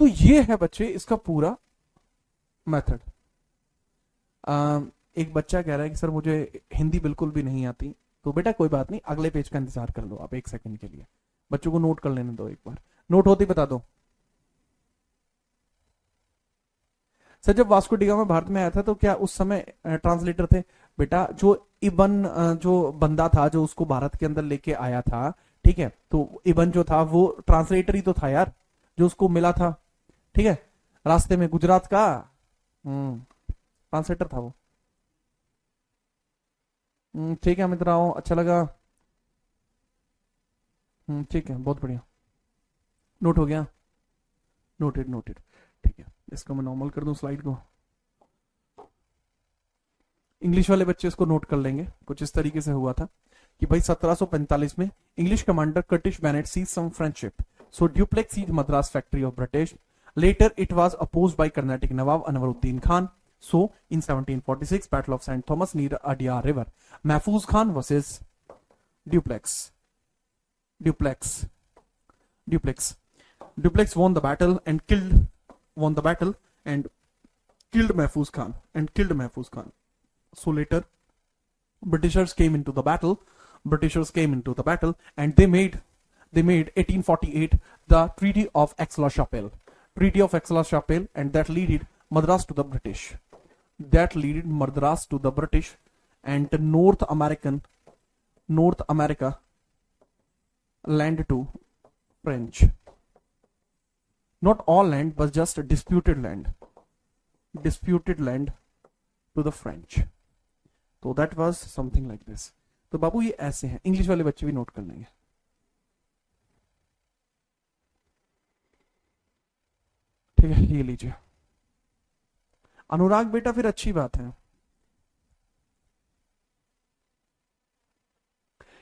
तो ये है बच्चे इसका पूरा मेथड। एक बच्चा कह रहा है कि सर मुझे हिंदी बिल्कुल भी नहीं आती, तो बेटा कोई बात नहीं, अगले पेज का इंतजार कर लो आप एक सेकंड के लिए, बच्चों को नोट कर लेने दो एक बार, नोट होते ही बता दो। सर जब वास्को डिगामा भारत में आया था तो क्या उस समय ट्रांसलेटर थे? बेटा जो इबन जो बंदा था जो उसको भारत के अंदर लेके आया था, ठीक है, तो इबन जो था वो ट्रांसलेटर ही तो था यार, जो उसको मिला था, ठीक है, रास्ते में गुजरात का ट्रांसलेटर था वो। ठीक है मित्र आओ, अच्छा लगा। ठीक है, बहुत बढ़िया, नोट हो गया, नोटेड नोटेड। ठीक है, इसको मैं नॉर्मल कर दूं स्लाइड को। इंग्लिश वाले बच्चे इसको नोट कर लेंगे। कुछ इस तरीके से हुआ था कि भाई 1745 में English commander Curtis Barnett seize some French ship, so Dupleix seize Madras factory of British, later it was opposed by Carnatic Nawab Anwaruddin Khan, so in 1746 battle of St Thomas near Adyar river, Mahfuz Khan versus Duplex won the battle and killed Mahfuz Khan. So later Britishers came into the battle and they made 1848 the Treaty of Aix-la-Chapelle, and that leaded Madras to the British. And North America land to French, not all land but just disputed land to the French. तो that was something like this. तो बाबू ये ऐसे हैं, English वाले बच्चे भी note कर लेंगे। ठीक है, ये लीजिए। अनुराग बेटा फिर अच्छी बात है।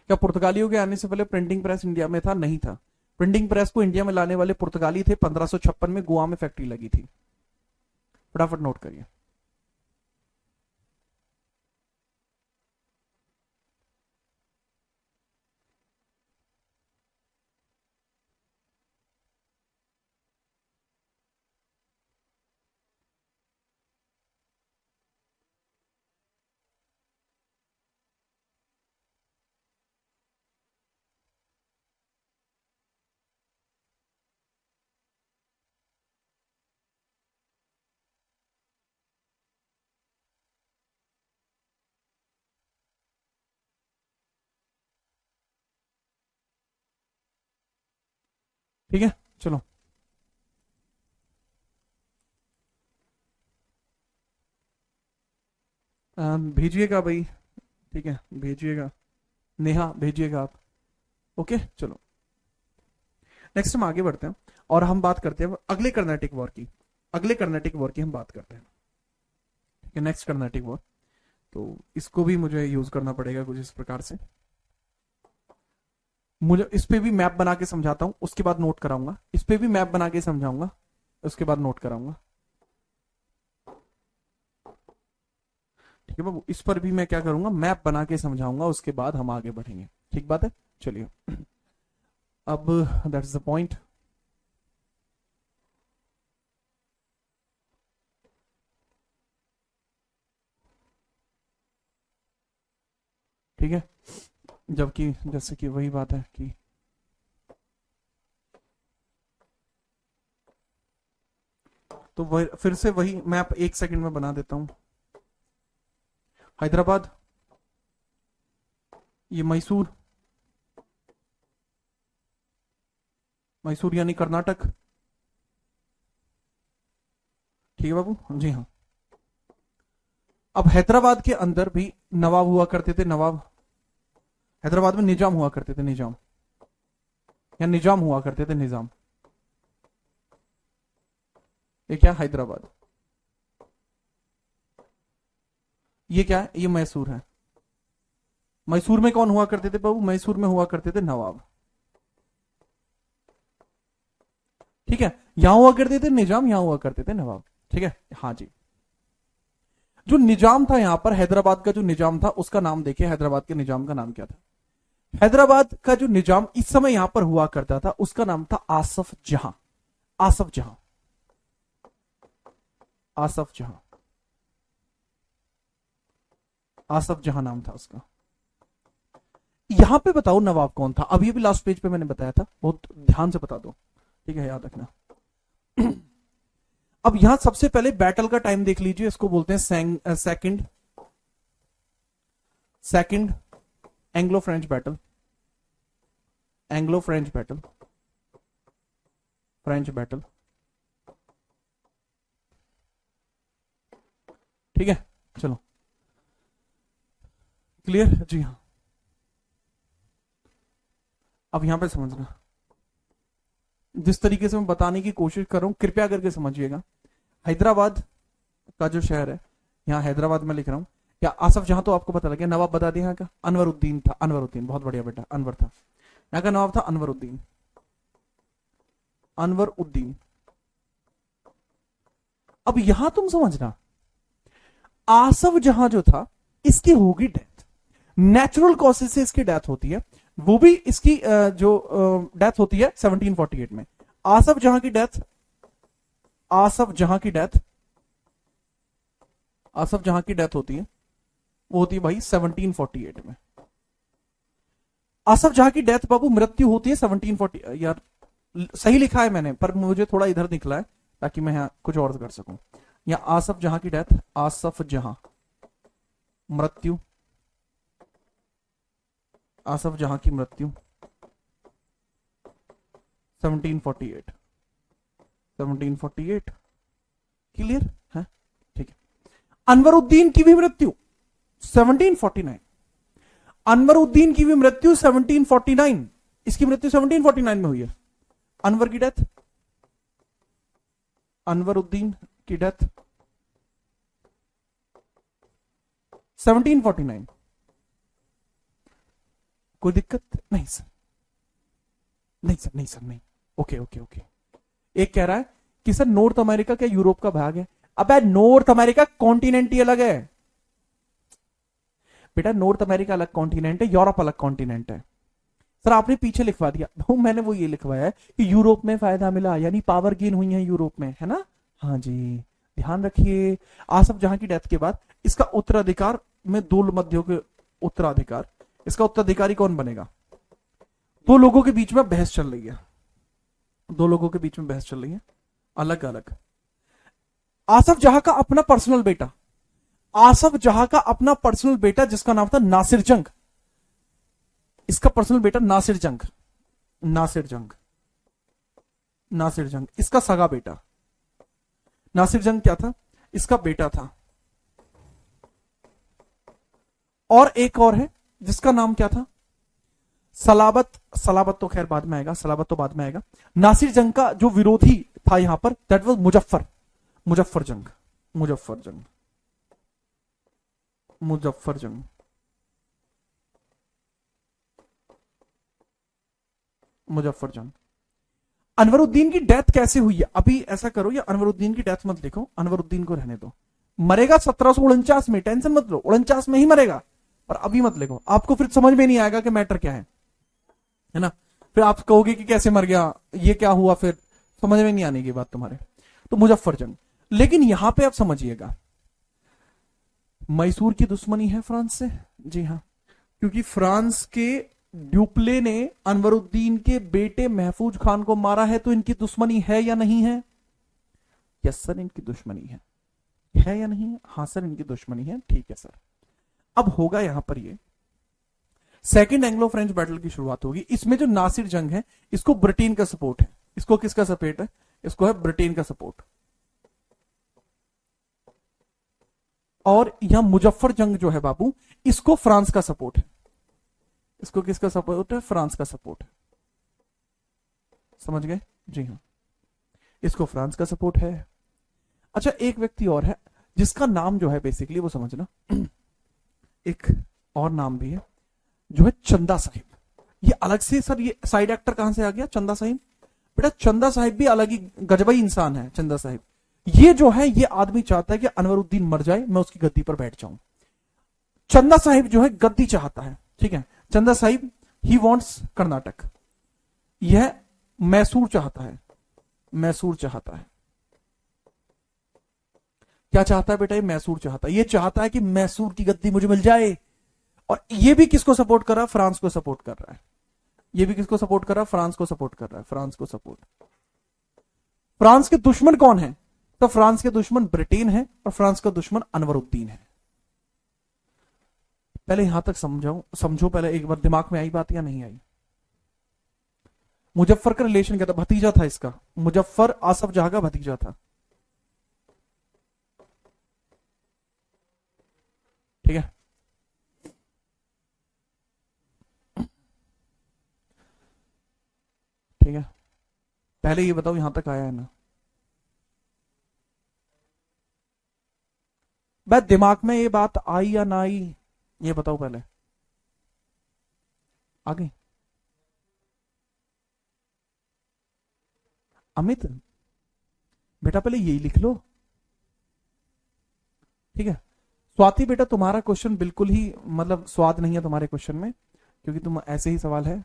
क्या पुर्तगालियों के आने से पहले प्रिंटिंग प्रेस इंडिया में था? नहीं था। प्रिंटिंग प्रेस को इंडिया में लाने वाले पुर्तगाली थे, 1556 में गोवा में फैक्ट्री लगी थी। फटाफट नोट करिए। ठीक है, चलो। भेजिएगा भाई, ठीक है, भेजिएगा। नेहा भेजिएगा आप। ओके, चलो नेक्स्ट हम आगे बढ़ते हैं और हम बात करते हैं अगले कर्नाटिक वॉर की। अगले कर्नाटिक वॉर की हम बात करते हैं। ठीक है, नेक्स्ट कर्नाटिक वॉर। तो इसको भी मुझे यूज करना पड़ेगा कुछ इस प्रकार से। मुझे इस पे भी मैप बना के समझाता हूं, उसके बाद नोट कराऊंगा। इस पे भी मैप बना के समझाऊंगा, उसके बाद नोट कराऊंगा। ठीक है बाबू, इस पर भी मैं क्या करूंगा, मैप बना के समझाऊंगा, उसके बाद हम आगे बढ़ेंगे। ठीक बात है, चलिए। अब दैट्स द पॉइंट। ठीक है, जबकि जैसे कि वही बात है कि तो फिर से वही मैप 1 सेकंड में बना देता हूं। हैदराबाद, ये मैसूर, मैसूर यानी कर्नाटक। ठीक है बाबू, जी हाँ। अब हैदराबाद के अंदर भी नवाब हुआ करते थे, नवाब। हैदराबाद में निजाम हुआ करते थे, निजाम, या निजाम हुआ करते थे, निजाम। ये क्या, हैदराबाद। ये क्या है, ये मैसूर है। मैसूर में कौन हुआ करते थे बाबू? मैसूर में हुआ करते थे नवाब। ठीक है, यहां हुआ करते थे निजाम, यहां हुआ करते थे नवाब। ठीक है, हाँ जी। जो निजाम था यहां पर, हैदराबाद का जो निजाम था, उसका नाम देखिए, हैदराबाद के निजाम का नाम क्या था? हैदराबाद का जो निजाम इस समय यहां पर हुआ करता था, उसका नाम था आसफ जहां। आसफ जहां, आसफ जहां, आसफ जहां नाम था उसका। यहां पे बताओ नवाब कौन था? अभी भी लास्ट पेज पे मैंने बताया था, बहुत ध्यान से बता दो, ठीक है, याद रखना। अब यहां सबसे पहले बैटल का टाइम देख लीजिए, इसको बोलते हैं second second Anglo French battle. Anglo French battle, French battle. ठीक है, चलो, क्लियर? जी हाँ। अब यहां पे समझना, जिस तरीके से मैं बताने की कोशिश कर रहा हूं, कृपया करके समझिएगा। हैदराबाद का जो शहर है, यहाँ हैदराबाद में लिख रहा हूं, या आसफ जहां, तो आपको पता लगे। नवाब बता दिया यहाँ का, अनवरुद्दीन था। अनवरुद्दीन, बहुत बढ़िया बेटा, अनवर था यहाँ का नवाब, था अनवरुद्दीन। अनवरुद्दीन। अब यहां तुम समझना, आसफ जहां जो था, इसकी होगी डेथ, नेचुरल कॉसेज से इसकी डेथ होती है। वो भी इसकी जो डेथ होती है 1748 में। आसफ जहां की डेथ, आसफ जहां की डेथ, आसफ जहां की डेथ होती है, वो होती है भाई 1748 में। आसफ जहां की डेथ बाबू, मृत्यु होती है 1740। यार सही लिखा है मैंने, पर मुझे थोड़ा इधर निकला है, ताकि मैं यहां कुछ और कर सकूं। या आसफ जहां की डेथ, आसफ जहां, मृत्यु, आसफ जहां की मृत्यु 1748, 1748 क्लियर है, ठीक है। अनवरुद्दीन की भी मृत्यु 1749, अनवरुद्दीन की भी मृत्यु 1749, इसकी मृत्यु 1749 में हुई है। अनवर की डेथ, अनवरुद्दीन की डेथ 1749, कोई दिक्कत नहीं सर, नहीं सर, नहीं सर, नहीं, ओके ओके ओके। एक कह रहा है कि सर नॉर्थ अमेरिका क्या यूरोप का भाग है? अबे नॉर्थ अमेरिका कॉन्टिनेंट ही अलग है बेटा, नॉर्थ अमेरिका अलग कॉन्टिनेंट है, यूरोप अलग कॉन्टिनेंट है। सर आपने पीछे लिखवा दिया, मैंने वो ये लिखवाया है कि यूरोप में फायदा मिला, यानी पावर गेन हुई है यूरोप में, है ना? हाँ जी, ध्यान रखिए। आसफ जहां की डेथ के बाद इसका उत्तराधिकार में दो मध्यों के उत्तराधिकार, इसका उत्तराधिकारी कौन बनेगा? दो लोगों के बीच में बहस चल रही है, दो लोगों के बीच में बहस चल रही है अलग अलग। आसफ जहां का अपना पर्सनल बेटा, आसफ जहां का अपना पर्सनल बेटा जिसका नाम था नासिर जंग, इसका पर्सनल बेटा नासिर जंग, नासिर जंग, नासिर जंग इसका सगा बेटा। नासिर जंग क्या था? इसका बेटा था। और एक और है जिसका नाम क्या था? सलाबत, सलाबत तो खैर बाद में आएगा, सलाबत तो बाद में आएगा। नासिर जंग का जो विरोधी था यहां पर, दैट वाज मुजफ्फर, मुजफ्फर जंग, मुजफ्फर जंग, मुजफ्फर जंग। मुजफ्फर जंग। अनवरुद्दीन की डेथ कैसे हुई है? अभी ऐसा करो, या अनवरुद्दीन की डेथ मत लिखो, अनवरुद्दीन को रहने दो। मरेगा 1749 में, टेंशन मत लो, 49 में ही मरेगा, पर अभी मत लिखो, आपको फिर समझ में नहीं आएगा कि मैटर क्या है ना? फिर आप कहोगे कि कैसे मर गया, ये क्या हुआ, फिर समझ में नहीं आने की बात तुम्हारे। तो मुजफ्फर जंग। लेकिन यहां पे आप समझिएगा, मैसूर की दुश्मनी है फ्रांस से, जी हां, क्योंकि फ्रांस के ड्यूप्ले ने अनवरुद्दीन के बेटे महफूज खान को मारा है, तो इनकी दुश्मनी है या नहीं है? यस सर, इनकी दुश्मनी है या नहीं है? हाँ सर, इनकी दुश्मनी है, ठीक है सर। अब होगा यहां पर ये सेकेंड एंग्लो फ्रेंच बैटल की शुरुआत होगी। इसमें जो नासिर जंग है, इसको ब्रिटेन का सपोर्ट है। इसको किसका सपोर्ट है? इसको है ब्रिटेन का सपोर्ट। और यहां मुजफ्फर जंग जो है बाबू, इसको फ्रांस का सपोर्ट है। इसको किसका सपोर्ट है? फ्रांस का सपोर्ट है। समझ गए? जी हां, इसको फ्रांस का सपोर्ट है। अच्छा, एक व्यक्ति और है जिसका नाम जो है बेसिकली वो समझना, एक और नाम भी है जो है चंदा साहिब। ये अलग से सर, ये साइड एक्टर कहां से आ गया? चंदा साहिब। बेटा चंदा साहिब भी अलग ही गजबई इंसान है। चंदा साहिब ये जो है, ये आदमी चाहता है कि अनवरुद्दीन मर जाए, मैं उसकी गद्दी पर बैठ जाऊं। चंदा साहिब जो है गद्दी चाहता है, ठीक है। चंदा साहिब ही वॉन्ट्स कर्नाटक, यह मैसूर चाहता है, मैसूर चाहता है। क्या चाहता है बेटा? ये मैसूर चाहता है। ये चाहता है कि मैसूर की गद्दी मुझे मिल जाए। और ये भी किसको सपोर्ट कर रहा है? फ्रांस को सपोर्ट कर रहा है। ये भी किसको सपोर्ट कर रहा है? फ्रांस को सपोर्ट कर रहा है, फ्रांस को सपोर्ट। फ्रांस के दुश्मन कौन है? तो फ्रांस के दुश्मन ब्रिटेन है और फ्रांस का दुश्मन अनवरुद्दीन है। पहले यहां तक समझो पहले एक बार, दिमाग में आई बात या नहीं आई? मुजफ्फर का रिलेशन क्या था? भतीजा था इसका। मुजफ्फर आसफ जहां का भतीजा था, ठीक है। ठीक है, पहले ये बताओ यहां तक आया है ना? भाई दिमाग में ये बात आई या ना आई, ये बताओ पहले। आ गई? अमित बेटा पहले यही लिख लो, ठीक है। स्वाति बेटा तुम्हारा क्वेश्चन बिल्कुल ही मतलब स्वाद नहीं है तुम्हारे क्वेश्चन में, क्योंकि तुम ऐसे ही सवाल है,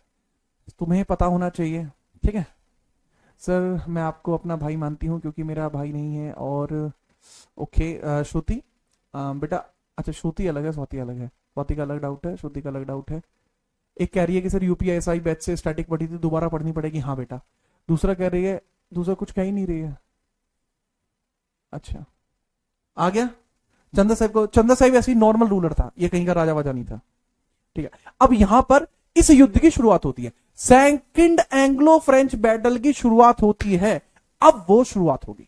तुम्हें पता होना चाहिए, ठीक है। सर मैं आपको अपना भाई मानती हूँ क्योंकि मेरा भाई नहीं है। और ओके श्रुति बेटा, अच्छा श्रुति अलग है, स्वाति अलग है। स्वाति का अलग डाउट है, श्रुति का अलग डाउट है। एक कह रही है कि सर यूपीएसआई बैच से स्टैटिक पढ़ी थी, दोबारा पढ़नी पड़ेगी। हाँ बेटा। दूसरा कह रही है, दूसरा कुछ कह ही नहीं रही है। अच्छा आ गया चंदा साहिब को। चंदा साहिब ऐसे ही नॉर्मल रूलर था, ये कहीं का राजा वाजा नहीं था, ठीक है। अब यहां पर इस युद्ध की शुरुआत होती है। सेकंड एंग्लो फ्रेंच बैटल की शुरुआत होती है। अब वो शुरुआत होगी।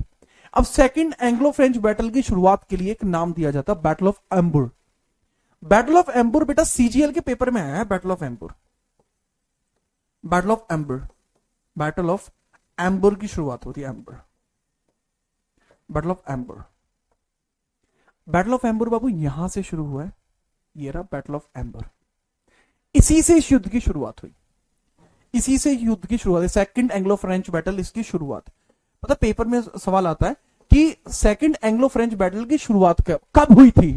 अब सेकंड एंग्लो फ्रेंच बैटल की शुरुआत के लिए एक नाम दिया जाता है battle of Ambur. Battle of Ambur बेटा सीजीएल के पेपर में आया है। Battle of Ambur, battle of Ambur, battle of Ambur की शुरुआत होती है। Ambur, battle of Ambur, battle of Ambur बाबू यहां से शुरू हुआ है। ये रहा बैटल ऑफ एम्बुर। इसी से इस युद्ध की शुरुआत हुई, इसी से युद्ध की शुरुआत है। सेकंड एंग्लो फ्रेंच बैटल इसकी शुरुआत। मतलब पेपर में सवाल आता है कि सेकंड एंग्लो फ्रेंच बैटल की शुरुआत कब हुई थी,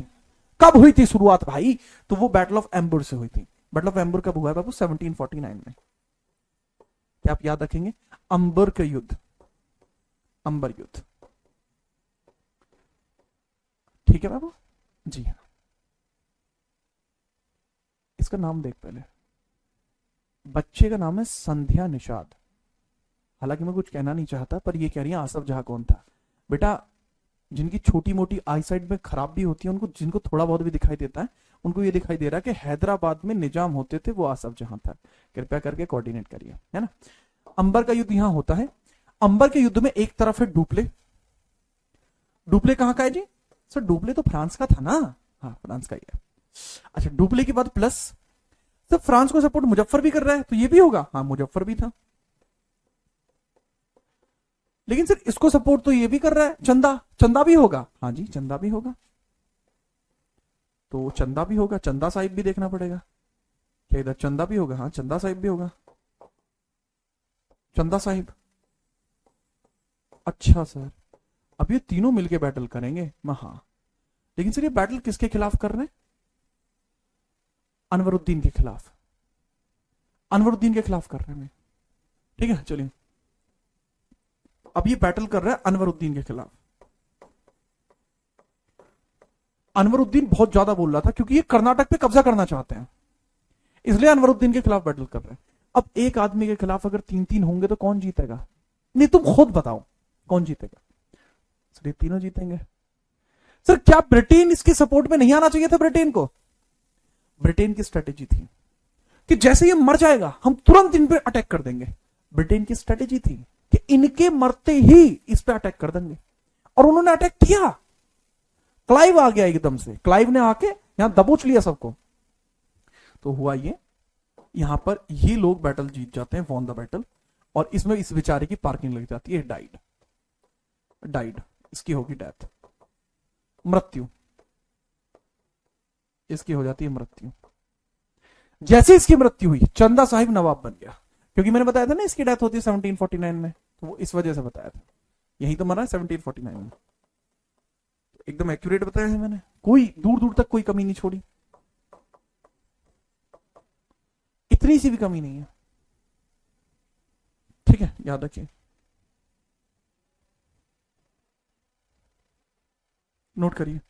कब हुई थी शुरुआत भाई? तो वो बैटल ऑफ एम्बुर से हुई थी। बैटल ऑफ एम्बुर कब हुआ है बाबू? 1749 में। क्या आप याद रखेंगे? अंबर का युद्ध, अंबर युद्ध। ठीक है बाबू जी। इसका नाम देख पहले। बच्चे का नाम है संध्या निषाद। हालांकि मैं कुछ कहना नहीं चाहता, पर ये कह रही है आसफ जहां कौन था। बेटा जिनकी छोटी मोटी आई साइड में खराब भी होती है, उनको, जिनको थोड़ा बहुत भी दिखाई देता है, उनको ये दिखाई दे रहा है कि हैदराबाद में निजाम होते थे, वो आसफ जहां था। कृपया करके कोऑर्डिनेट करिए, है ना। अंबर का युद्ध यहां होता है। अंबर के युद्ध में एक तरफ है डुप्ले। डुप्ले कहां का है जी? सर डुप्ले तो फ्रांस का था ना। हाँ फ्रांस का ही है। अच्छा डुप्ले के बाद प्लस, तो फ्रांस को सपोर्ट मुजफ्फर भी कर रहा है, तो ये भी होगा। हाँ मुजफ्फर भी था। लेकिन सर इसको सपोर्ट तो ये भी कर रहा है, चंदा, चंदा भी होगा। हाँ जी चंदा भी होगा। तो चंदा भी होगा, चंदा साहिब भी देखना पड़ेगा। क्या इधर चंदा भी होगा? हाँ चंदा साहिब भी होगा, चंदा साहिब। अच्छा सर अब ये तीनों मिलके बैटल करेंगे। हाँ लेकिन सर ये बैटल किसके खिलाफ कर रहे हैं? अनवरुद्दीन के खिलाफ, अनवरुद्दीन के खिलाफ कर रहे हैं। ठीक है चलिए, अब ये बैटल कर रहा है अनवरुद्दीन के खिलाफ। अनवरुद्दीन बहुत ज्यादा बोल रहा था क्योंकि ये कर्नाटक पे कब्जा करना चाहते हैं, इसलिए अनवरुद्दीन के खिलाफ बैटल कर रहे हैं। अब एक आदमी के खिलाफ अगर 3-3 होंगे तो कौन जीतेगा? नहीं तुम खुद बताओ कौन जीतेगा? सर ये तीनों जीतेंगे। सर क्या ब्रिटेन इसके सपोर्ट में नहीं आना चाहिए था? ब्रिटेन को, ब्रिटेन की स्ट्रेटेजी थी कि जैसे ये मर जाएगा हम तुरंत इन पे अटैक कर देंगे। ब्रिटेन की स्ट्रेटेजी थी कि इनके मरते ही इस पे अटैक कर देंगे, और उन्होंने अटैक किया। क्लाइव आ गया एकदम से, क्लाइव ने आके यहां दबोच लिया सबको। तो हुआ ये, यहां पर ये लोग बैटल जीत जाते हैं, वॉन द बैटल, और इसमें इस बेचारे की पार्किंग लग जाती है। डाइड, डाइड, इसकी होगी डेथ, मृत्यु, इसकी हो जाती है मृत्यु। जैसे इसकी मृत्यु हुई चंदा साहिब नवाब बन गया, क्योंकि मैंने बताया था ना इसकी डेथ होती है 1749 में, तो वो इस वजह से बताया था। यही तो मरा है 1749 में। एकदम एक्यूरेट बताया है मैंने, कोई दूर दूर तक कोई कमी नहीं छोड़ी, इतनी सी भी कमी नहीं है। ठीक है याद रखिए, नोट करिए।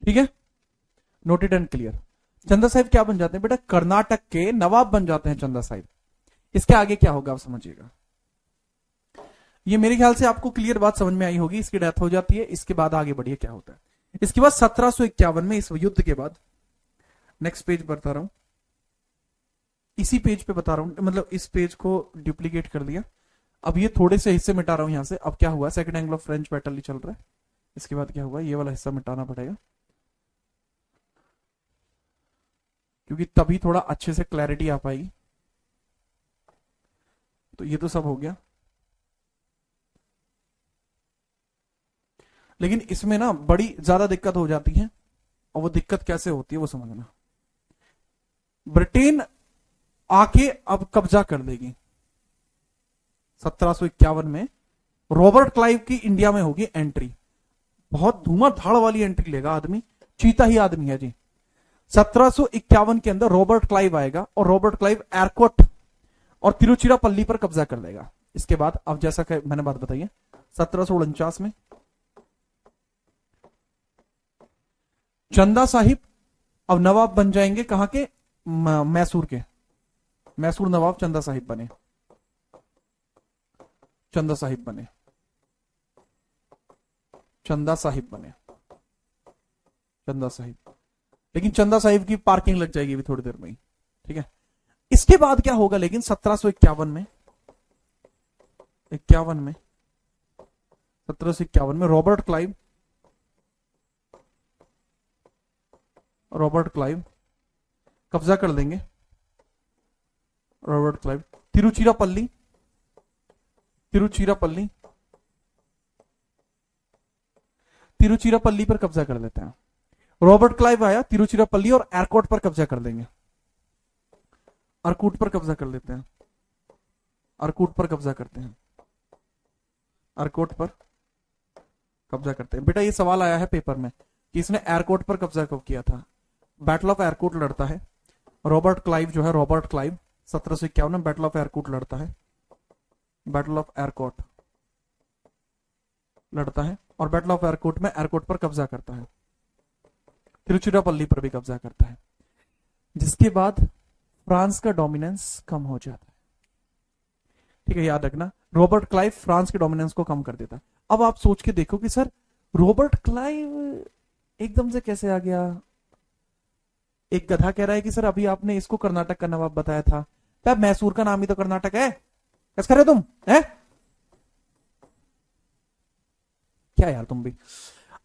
ठीक है, नोटेड एंड क्लियर। चंदा साहिब क्या बन जाते हैं बेटा? कर्नाटक के नवाब बन जाते हैं चंदा साहिब। इसके आगे क्या होगा आप समझिएगा। ये मेरे ख्याल से आपको क्लियर बात समझ में आई होगी। इसकी डेथ हो जाती है, इसके बाद आगे बढ़िए क्या होता है। इसके बाद 1751 में इस युद्ध के बाद, नेक्स्ट पेज बता रहा हूं, इसी पेज पे बता रहा हूं, मतलब इस पेज को डुप्लीकेट कर दिया। अब ये थोड़े से हिस्से मिटा रहा हूं यहां से। अब क्या हुआ, सेकंड एंग्लो फ्रेंच बैटल ही चल रहा है। इसके बाद क्या हुआ, ये वाला हिस्सा मिटाना पड़ेगा, क्योंकि तभी थोड़ा अच्छे से क्लैरिटी आ पाएगी। तो ये तो सब हो गया, लेकिन इसमें ना बड़ी ज्यादा दिक्कत हो जाती है, और वो दिक्कत कैसे होती है वो समझना। ब्रिटेन आके अब कब्जा कर लेगी 1751 में। रॉबर्ट क्लाइव की इंडिया में होगी एंट्री, बहुत धूमाधाड़ वाली एंट्री लेगा आदमी, चीता ही आदमी है जी। 1751 के अंदर रॉबर्ट क्लाइव आएगा, और रॉबर्ट क्लाइव एयरकोट और तिरुचिरापल्ली पर कब्जा कर लेगा। इसके बाद अब जैसा कि मैंने बात बताई है, 1749 में चंदा साहिब अब नवाब बन जाएंगे, कहां के, मैसूर के। मैसूर नवाब चंदा साहिब बने, चंदा साहिब बने, चंदा साहिब बने, चंदा साहिब। लेकिन चंदा साहिब की पार्किंग लग जाएगी अभी थोड़ी देर में ही, ठीक है। इसके बाद क्या होगा, लेकिन 1751 में, 1751 में रॉबर्ट क्लाइव कब्जा कर लेंगे। रॉबर्ट क्लाइव तिरुचिरापल्ली पर कब्जा कर लेते हैं। रॉबर्ट क्लाइव आया, तिरुचिरापल्ली और एयरकोट पर कब्जा कर लेंगे। अरकूट पर कब्जा कर लेते हैं, अरकूट पर कब्जा करते हैं, अरकोट पर कब्जा करते हैं। बेटा ये सवाल आया है पेपर में कि इसने एयरकोट पर कब्जा कब किया था। बैटल ऑफ एयरकोट लड़ता है रॉबर्ट क्लाइव, जो है रॉबर्ट क्लाइव 1751 में बैटल ऑफ एयरकोट लड़ता है, बैटल ऑफ एयरकोट लड़ता है, और बैटल ऑफ एयरकोट में एयरकोट पर कब्जा करता है, तिरुचिरापल्ली पर भी कब्जा करता है। जिसके बाद फ्रांस का डोमिनेंस कम हो जाता है, ठीक है, याद रखना। रॉबर्ट क्लाइव फ्रांस के डोमिनेंस को कम कर देता है। अब आप सोच के देखो कि सर रॉबर्ट क्लाइव एकदम से कैसे आ गया। एक गधा कह रहा है कि सर अभी आपने इसको कर्नाटक का नवाब बताया था, तब मैसूर का नाम ही तो कर्नाटक है, कैसे कर रहे तुम है क्या यार तुम भी।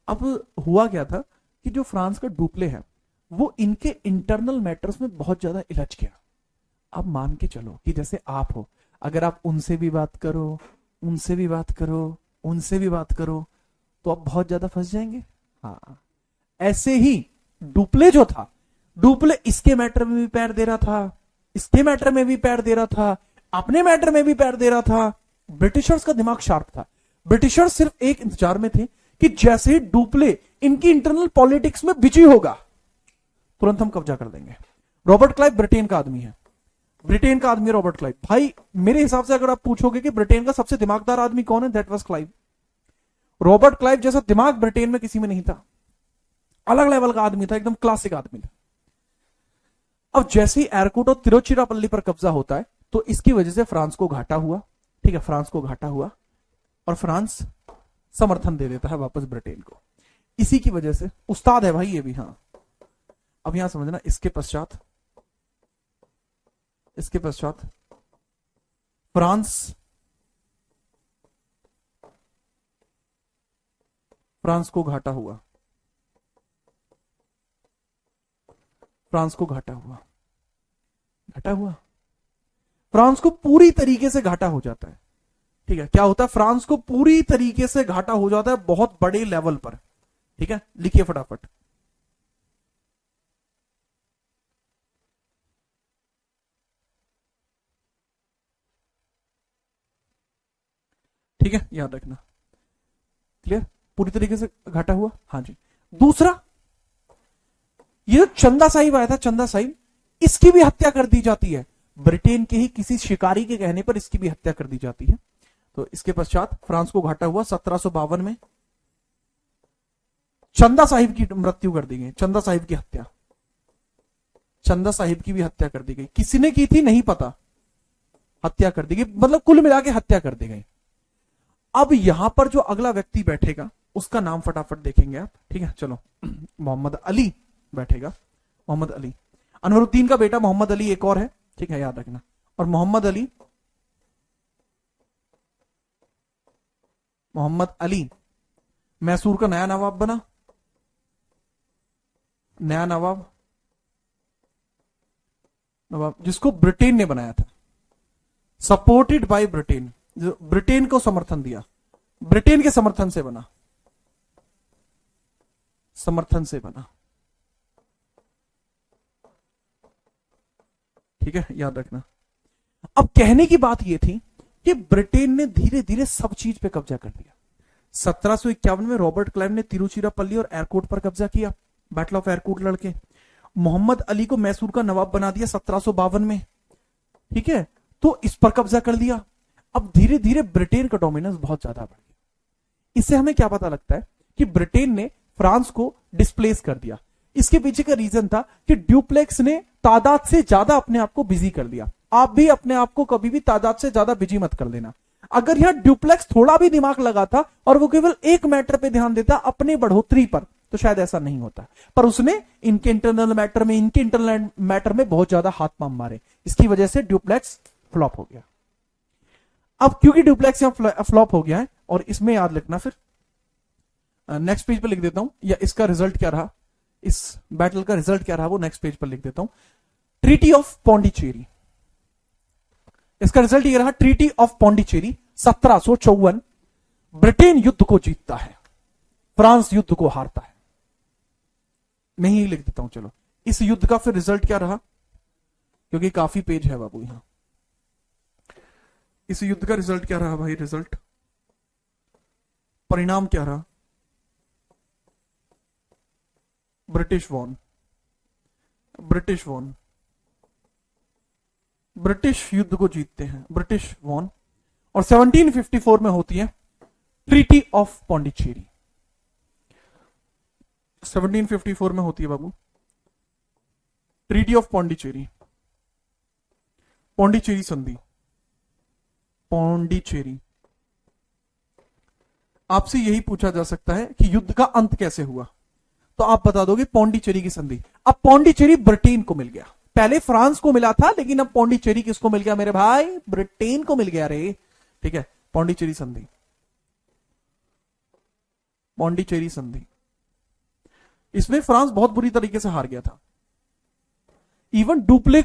अब हुआ क्या था कि जो फ्रांस का डुप्ले है वो इनके इंटरनल मैटर्स में बहुत ज्यादा इलझ गया। अब मान के चलो कि जैसे आप हो, अगर आप उनसे भी बात करो, उनसे भी बात करो, उनसे भी बात करो, तो आप बहुत ज्यादा फंस जाएंगे। हाँ, ऐसे ही डुप्ले जो था, डुप्ले इसके मैटर में भी पैर दे रहा था, इसके मैटर में भी पैर दे रहा था, अपने मैटर में भी पैर दे रहा था। ब्रिटिशर्स का दिमाग शार्प था। ब्रिटिशर्स सिर्फ एक इंतजार में थे कि जैसे ही डुप्ले इनकी इंटरनल पॉलिटिक्स में बिजी होगा, तुरंत हम कब्जा कर देंगे। रॉबर्ट क्लाइव ब्रिटेन का आदमी है, ब्रिटेन का आदमी है रॉबर्ट क्लाइव। भाई मेरे हिसाब से अगर आप पूछोगे कि ब्रिटेन का सबसे दिमागदार आदमी कौन है, that was Clive. Robert Clive जैसा दिमाग ब्रिटेन में किसी में नहीं था, अलग लेवल का आदमी था, एकदम क्लासिक आदमी था। अब जैसे ही एयरकोट और तिरुचिरापल्ली पर कब्जा होता है तो इसकी वजह से फ्रांस को घाटा हुआ, ठीक है, फ्रांस को घाटा हुआ, और फ्रांस समर्थन दे देता है वापस ब्रिटेन को। इसी की वजह से उस्ताद है भाई ये भी। हाँ, अब यहां समझना, इसके पश्चात फ्रांस को घाटा हुआ, फ्रांस को घाटा हुआ, फ्रांस को पूरी तरीके से घाटा हो जाता है। ठीक है, क्या होता है, फ्रांस को पूरी तरीके से घाटा हो जाता है, बहुत बड़े लेवल पर। ठीक है, लिखिए फटाफट। ठीक है, याद रखना, क्लियर, पूरी तरीके से घाटा हुआ। हाँ जी। दूसरा, ये जो चंदा साहिब आया था, चंदा साहिब, इसकी भी हत्या कर दी जाती है। ब्रिटेन के ही किसी शिकारी के कहने पर इसकी भी हत्या कर दी जाती है। तो इसके पश्चात फ्रांस को घाटा हुआ। 1752 में चंदा साहिब की मृत्यु कर दी गई, चंदा साहिब की हत्या, चंदा साहिब की भी हत्या कर दी गई। किसी ने की थी नहीं पता, हत्या कर दी गई, मतलब कुल मिला के हत्या कर दी गई। अब यहां पर जो अगला व्यक्ति बैठेगा उसका नाम फटाफट देखेंगे आप, ठीक है। चलो, मोहम्मद अली बैठेगा, मोहम्मद अली। अनवरुद्दीन का बेटा मोहम्मद अली एक और है, ठीक है, याद रखना। और मोहम्मद अली मैसूर का नया नवाब बना, नया नवाब जिसको ब्रिटेन ने बनाया था, सपोर्टेड बाय ब्रिटेन, जो ब्रिटेन को समर्थन दिया, ब्रिटेन के समर्थन से बना, ठीक है, याद रखना। अब कहने की बात यह थी कि ब्रिटेन ने धीरे धीरे सब चीज पे कब्जा कर लिया। 1751 में रॉबर्ट क्लाइव ने तिरुचिरापल्ली और एयरकोर्ट पर कब्जा किया, बैटल ऑफ एयरकोर्ट लड़के। मोहम्मद अली को मैसूर का नवाब बना दिया 1752 में, ठीक है, तो इस पर कब्जा कर लिया। अब धीरे धीरे ब्रिटेन का डोमिनेंस बहुत ज्यादा बढ़ गया। इससे हमें क्या पता लगता है कि ब्रिटेन ने फ्रांस को डिस्प्लेस कर दिया। इसके पीछे का रीजन था कि ड्यूप्लेक्स ने तादाद से ज्यादा अपने आप को बिजी कर दिया। आप भी अपने आप को कभी भी तादाद से ज्यादा बिजी मत कर देना। अगर यहां ड्यूप्लेक्स थोड़ा भी दिमाग लगाता और वो केवल एक मैटर पे ध्यान देता, अपने बढ़ोतरी पर, तो शायद ऐसा नहीं होता। पर उसने इनके इंटरनल मैटर में बहुत ज्यादा हाथ पांव मारे, इसकी वजह से ड्यूप्लेक्स फ्लॉप हो गया। अब क्योंकि ड्यूप्लेक्स यहां फ्लॉप हो गया है, और इसमें याद रखना, फिर नेक्स्ट पेज पर लिख देता हूं, या इसका रिजल्ट क्या रहा, इस बैटल का रिजल्ट क्या रहा वो नेक्स्ट पेज पर लिख देता हूं। ट्रीटी ऑफ पौंडीचेरी, इसका रिजल्ट ये रहा, ट्रीटी ऑफ पौंडीचेरी 1754। ब्रिटेन युद्ध को जीतता है, फ्रांस युद्ध को हारता है। मैं ही लिख देता हूं, चलो। इस युद्ध का फिर रिजल्ट क्या रहा, क्योंकि काफी पेज है बाबू यहां। इस युद्ध का रिजल्ट क्या रहा भाई, रिजल्ट, परिणाम क्या रहा, ब्रिटिश वॉन, ब्रिटिश युद्ध को जीतते हैं, ब्रिटिश वॉन। और 1754 में होती है ट्रीटी ऑफ पौंडीचेरी, 1754 में होती है बाबू ट्रीटी ऑफ पौंडीचेरी, पौंडीचेरी संधि, पौंडीचेरी। आपसे यही पूछा जा सकता है कि युद्ध का अंत कैसे हुआ, तो आप बता दोगे पौंडीचेरी की संधि। अब पौंडीचेरी ब्रिटेन को मिल गया, पहले फ्रांस को मिला था, लेकिन अब पौंडीचेरी किसको मिल गया मेरे भाई, ब्रिटेन को मिल गया रे, ठीक है। पौंडीचेरी संधि, पौंडीचेरी संधि, इसमें फ्रांस बहुत बुरी तरीके से हार गया था। इवन डुप्ले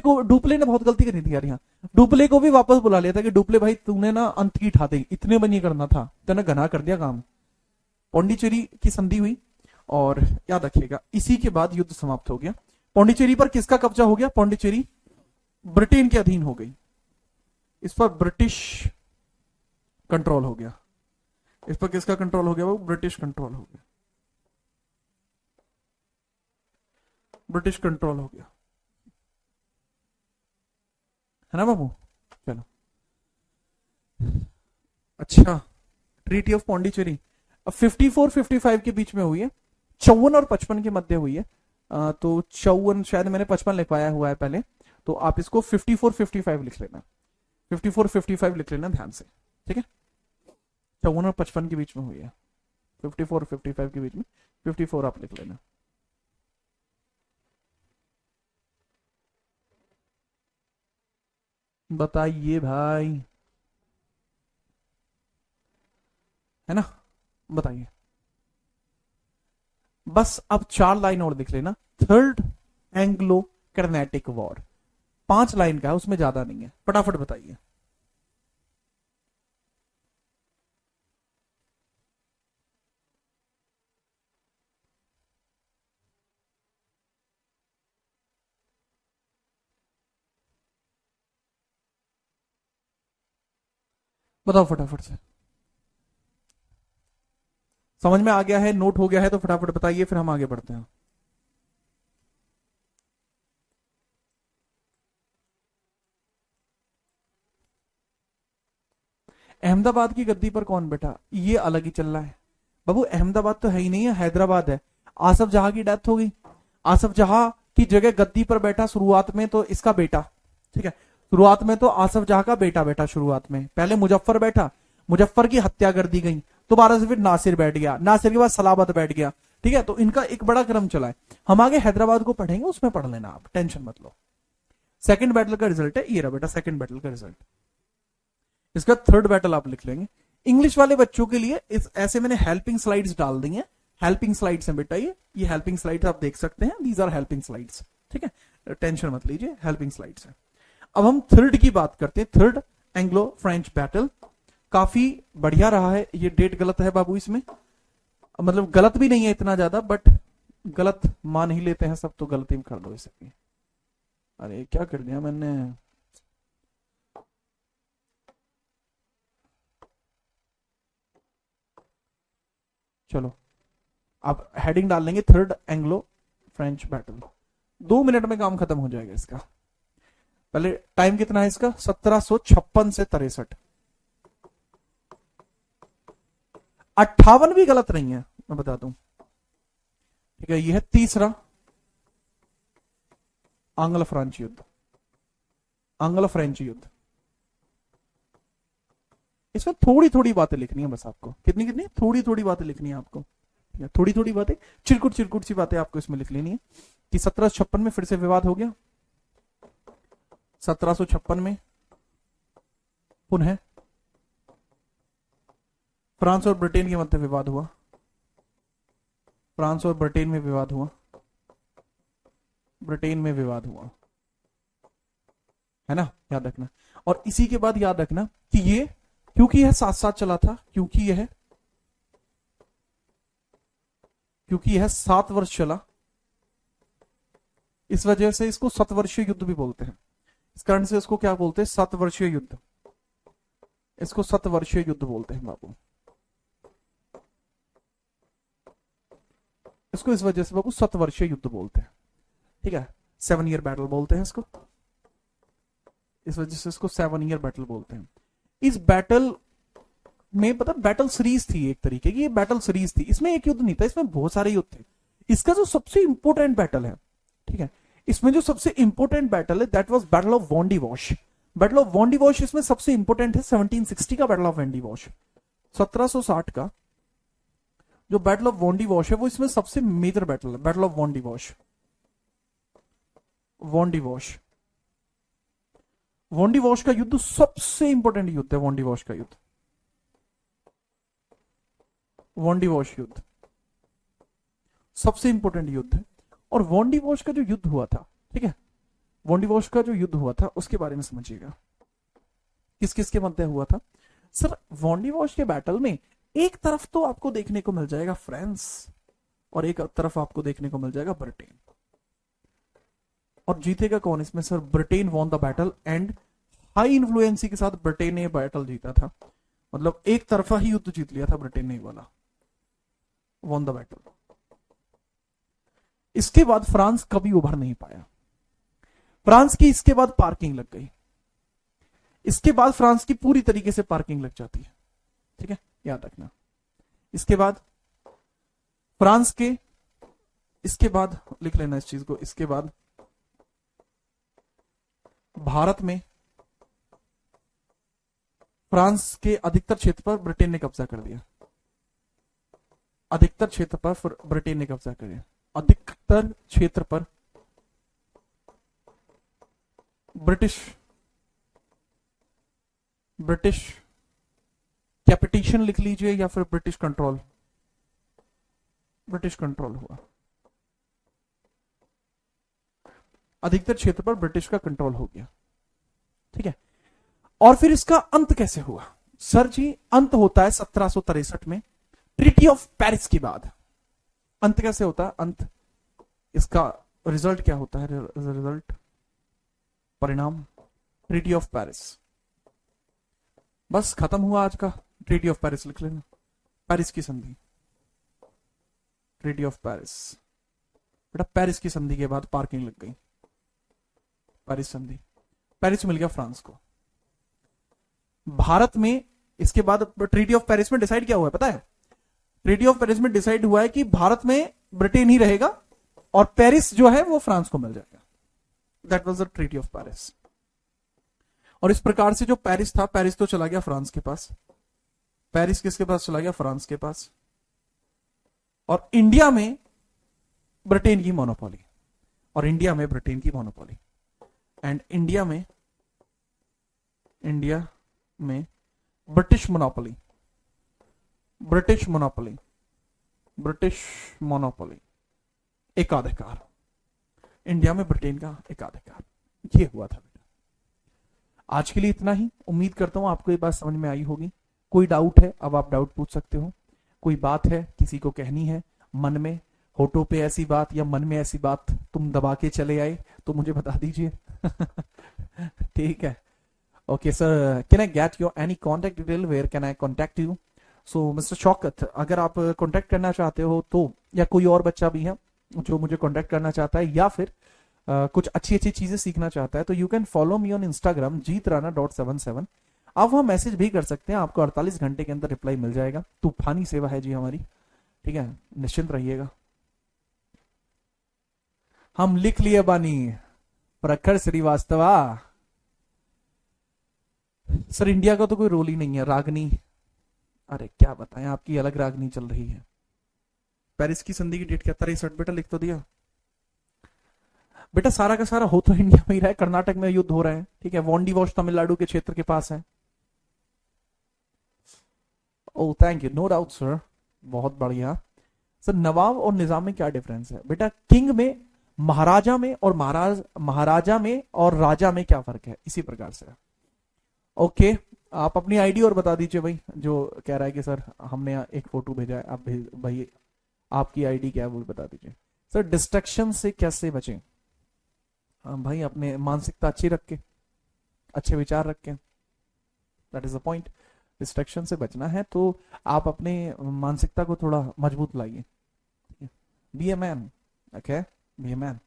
ने बहुत गलती करी थी यार, यहां डुप्ले को भी वापस बुला लिया था कि डुप्ले भाई तूने ना अंत की ठा दी, इतने में नहीं करना था, तूने घना कर दिया काम। पौंडीचेरी की संधि हुई, और याद रखिएगा इसी के बाद युद्ध समाप्त हो गया। पौंडीचेरी पर किसका कब्जा हो गया, पौंडीचेरी ब्रिटेन के अधीन हो गई, इस पर ब्रिटिश कंट्रोल हो गया। इस पर किसका कंट्रोल हो गया, वो ब्रिटिश कंट्रोल हो गया, ब्रिटिश कंट्रोल हो गया, है ना बाबू। चलो, अच्छा, ट्रीटी ऑफ पौंडीचेरी 54-55 के बीच में हुई है, 54 और 55 के मध्य हुई है। तो 54, शायद मैंने 55 लिखवाया हुआ है पहले, तो आप इसको 54-55 लिख लेना, 54-55 लिख लेना ध्यान से, ठीक है। 54 और 55 के बीच में हुई है, 54 और 55 के बीच में, 54 आप लिख लेना। बताइए भाई, है ना, बताइए। बस अब 4 लाइन और लिख लेना, third Anglo Carnatic war, 5 line का है, उसमें ज्यादा नहीं है, फटाफट बताइए। बताओ फटाफट से, समझ में आ गया है, नोट हो गया है, तो फटाफट बताइए, फिर हम आगे बढ़ते हैं। अहमदाबाद की गद्दी पर कौन बैठा, ये अलग ही चल रहा है बाबू। अहमदाबाद तो है ही नहीं है, हैदराबाद है। आसफ जहां की डेथ हो गई, आसफ जहां की जगह गद्दी पर बैठा शुरुआत में तो इसका बेटा, ठीक है, शुरुआत में तो आसफ जहां का बेटा बैठा शुरुआत में, पहले मुजफ्फर बैठा, मुजफ्फर की हत्या कर दी गई, दोबारा से फिर नासिर बैठ गया, नासिर के बाद सलाबत बैठ गया, ठीक है। तो इनका एक बड़ा क्रम चला है। हम आगे हैदराबाद को पढ़ेंगे, उसमें पढ़ लेना आप, टेंशन मत लो। सेकंड बैटल का रिजल्ट है ये रहा बेटा, सेकंड बैटल का रिजल्ट। इसका थर्ड बैटल आप लिख लेंगे। इंग्लिश वाले बच्चों के लिए इस ऐसे मैंने हेल्पिंग स्लाइड्स डाल दी हैं, हेल्पिंग स्लाइड्स हैं बेटा, ये हेल्पिंग स्लाइड्स आप देख सकते हैं, दीज आर हेल्पिंग स्लाइड्स, ठीक है, टेंशन मत लीजिए, हेल्पिंग स्लाइड्स है। अब हम थर्ड की बात करते हैं, थर्ड एंग्लो फ्रेंच बैटल। काफी बढ़िया रहा है। ये डेट गलत है बाबू इसमें, मतलब गलत भी नहीं है इतना ज्यादा, बट गलत मान ही लेते हैं सब, तो गलती में कर दो इसे। अरे क्या कर दिया मैंने, चलो अब हेडिंग डाल लेंगे third Anglo French battle. 2 minute में काम खत्म हो जाएगा इसका। पहले टाइम कितना है इसका, 1756 से 63। 58 भी गलत नहीं है, मैं बता दूं, ठीक है। यह है तीसरा आंग्ल फ्रेंच युद्ध, आंग्ल फ्रेंच युद्ध। इसमें थोड़ी थोड़ी बातें लिखनी है बस आपको, कितनी कितनी, थोड़ी थोड़ी बातें लिखनी है आपको, थोड़ी थोड़ी बातें, चिरकुट चिरकुट सी बातें आपको इसमें लिख लेनी है कि 1756 में फिर से विवाद हो गया, 1756 में पुनः फ्रांस और ब्रिटेन के मध्य विवाद हुआ, फ्रांस और ब्रिटेन में विवाद हुआ, ब्रिटेन में विवाद हुआ, है ना, याद रखना। और इसी के बाद याद रखना कि ये क्योंकि यह साथ साथ चला था, क्योंकि यह 7 वर्ष चला, इस वजह से इसको 7 वर्षीय युद्ध भी बोलते हैं। इस कारण से इसको क्या बोलते हैं, 7 वर्षीय युद्ध, इसको 7 वर्षीय युद्ध बोलते हैं बाबू, इसको इस वजह से बाबू 7 वर्षीय युद्ध बोलते हैं, ठीक है। 7 ईयर बैटल बोलते हैं इसको, इस वजह से इसको 7 ईयर बैटल बोलते हैं। इस बैटल में पता बैटल सीरीज थी एक तरीके की, ये बैटल सीरीज थी, इसमें एक युद्ध नहीं था, इसमें बहुत सारे युद्ध थे। इसका जो सबसे इंपॉर्टेंट बैटल है, ठीक है, इसमें जो सबसे इंपॉर्टेंट बैटल है that was battle of Wandiwash. Battle of Wandiwash इसमें सबसे इंपॉर्टेंट है। 1760 का बैटल ऑफ वॉन्डिवॉश, 1760 का जो बैटल ऑफ वॉन्डिवॉश है वो इसमें सबसे मेजर बैटल है, बैटल ऑफ वॉन्डिवॉश। वॉन्डिवॉश, वॉन्डिवॉश का युद्ध सबसे इंपॉर्टेंट युद्ध है, वॉन्डिवॉश का युद्ध, वॉन्डिवॉश युद्ध सबसे इंपॉर्टेंट युद्ध है। और वॉन्डिवॉश का जो युद्ध हुआ था, ठीक है, वॉन्डिवॉश का जो युद्ध हुआ था उसके बारे में समझिएगा, किस किस के मध्य हुआ था। सर वॉन्डिवॉश के बैटल में एक तरफ तो आपको देखने को मिल जाएगा फ्रांस और एक तरफ आपको देखने को मिल जाएगा ब्रिटेन। और जीतेगा कौन इसमें sir, Britain won the battle and high influence के साथ ब्रिटेन ने बैटल जीता था, मतलब एक तरफा ही युद्ध जीत लिया था ब्रिटेन ने वाला, वॉन द बैटल। इसके बाद फ्रांस कभी उभर नहीं पाया, फ्रांस की इसके बाद पार्किंग लग गई, इसके बाद फ्रांस की पूरी तरीके से पार्किंग लग जाती है, ठीक है, याद रखना। इसके बाद फ्रांस के, इसके बाद लिख लेना इस चीज को, इसके बाद भारत में फ्रांस के अधिकतर क्षेत्र पर ब्रिटेन ने कब्जा कर दिया, अधिकतर क्षेत्र पर ब्रिटेन ने कब्जा कर दिया, अधिकतर क्षेत्र पर ब्रिटिश कैपिटेशन लिख लीजिए या फिर ब्रिटिश कंट्रोल, ब्रिटिश कंट्रोल हुआ, अधिकतर क्षेत्र पर ब्रिटिश का कंट्रोल हो गया, ठीक है। और फिर इसका अंत कैसे हुआ सर जी, अंत होता है 1763 में ट्रीटी ऑफ पेरिस के बाद। अंत कैसे होता है, अंत इसका रिजल्ट क्या होता है, रिजल्ट परिणाम ट्रीटी ऑफ पेरिस। बस खत्म हुआ आज का, ट्रीटी ऑफ पेरिस लिख लेना, पेरिस की संधि, ट्रीटी ऑफ पेरिस। बेटा पेरिस की संधि के बाद पार्किंग लग गई, पेरिस संधि, पेरिस मिल गया फ्रांस को। भारत में इसके बाद ट्रीटी ऑफ पेरिस में डिसाइड क्या हुआ है पता है, ट्रीटी ऑफ पेरिस में डिसाइड हुआ है कि भारत में ब्रिटेन ही रहेगा और पेरिस जो है वो फ्रांस को मिल जाएगा, that was the treaty of Paris. और इस प्रकार से जो पेरिस था, पेरिस तो चला गया फ्रांस के पास, पेरिस किसके पास चला गया? फ्रांस के पास। और इंडिया में ब्रिटेन की मोनोपोली, और इंडिया में ब्रिटेन की मोनोपोली, एंड इंडिया में British monopoly, British monopoly, British monopoly, एकाधिकार। इंडिया में ब्रिटेन का एकाधिकार, ये हुआ था बेटा। आज के लिए इतना ही। उम्मीद करता हूं आपको ये बात समझ में आई होगी। कोई डाउट है अब आप डाउट पूछ सकते हो, कोई बात है किसी को कहनी है मन में, होठों पे ऐसी बात या मन में ऐसी बात तुम दबा के चले आए तो मुझे बता दीजिए। ठीक है। Okay sir, can I get your any contact detail, where can I contact you? So mister Shaukat, अगर आप कॉन्टेक्ट करना चाहते हो तो, या कोई और बच्चा भी है जो मुझे कॉन्टेक्ट करना चाहता है या फिर कुछ अच्छी अच्छी चीजें सीखना चाहता है, तो you can follow me on Instagram jeetrana.77। आप वहां मैसेज भी कर सकते हैं, आपको 48 घंटे के अंदर रिप्लाई मिल जाएगा। तूफानी सेवा है जी हमारी, ठीक है, निश्चिंत रहिएगा। हम लिख लिए बानी, प्रखर श्रीवास्तवा। सर इंडिया का तो कोई रोल ही नहीं है, रागनी। अरे क्या बताएं, आपकी अलग रागनी चल रही है। पेरिस की संधि की डेट क्या? 63। बेटा लिख तो दिया बेटा, सारा का सारा हो तो इंडिया में ही रहा है, कर्नाटक में युद्ध हो रहा है, ठीक है, वॉन्डीवॉश तमिलनाडु के क्षेत्र के पास है। Oh thank you, no doubt sir, बहुत बढ़िया। सर नवाब और निजाम में क्या डिफरेंस है? बेटा किंग में, महाराजा में और महाराजा में और राजा में क्या फर्क है, इसी प्रकार से। ओके, आप अपनी आईडी और बता दीजिए भाई, जो कह रहा है कि सर हमने एक फोटो भेजा है, आप भाई आपकी आईडी क्या है वो बता दीजिए। सर डिस्ट्रक्शन से कैसे बचें? भाई अपने मानसिकता अच्छी रख के, अच्छे विचार रख के, that is the point. Destruction से बचना है तो आप अपने मानसिकता को थोड़ा मजबूत लाइए। Be a man, okay, be a man.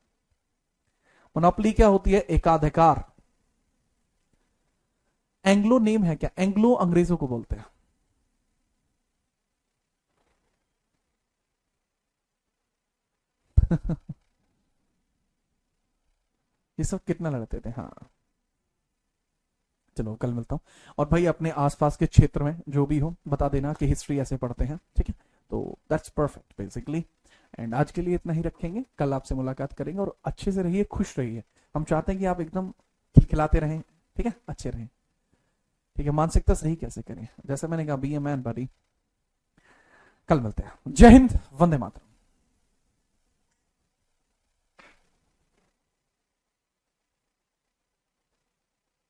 Monopoly क्या होती है? एकाधिकार। एंग्लो नेम है क्या? एंग्लो अंग्रेजों को बोलते हैं। ये सब कितना लड़ते थे। हाँ चलो कल मिलता हूँ। और भाई अपने आसपास के क्षेत्र में जो भी हो बता देना कि हिस्ट्री ऐसे पढ़ते हैं, ठीक है, तो दैट्स परफेक्ट बेसिकली। एंड आज के लिए इतना ही रखेंगे, कल आपसे मुलाकात करेंगे। और अच्छे से रहिए, खुश रहिए। हम चाहते हैं कि आप एकदम खिलखिलाते रहें, ठीक है, अच्छे रहें, ठीक है। मानसिकता सही कैसे करें, जैसे मैंने कहा बी ए मैन बडी। कल मिलते हैं। जय हिंद, वंदे मातरम।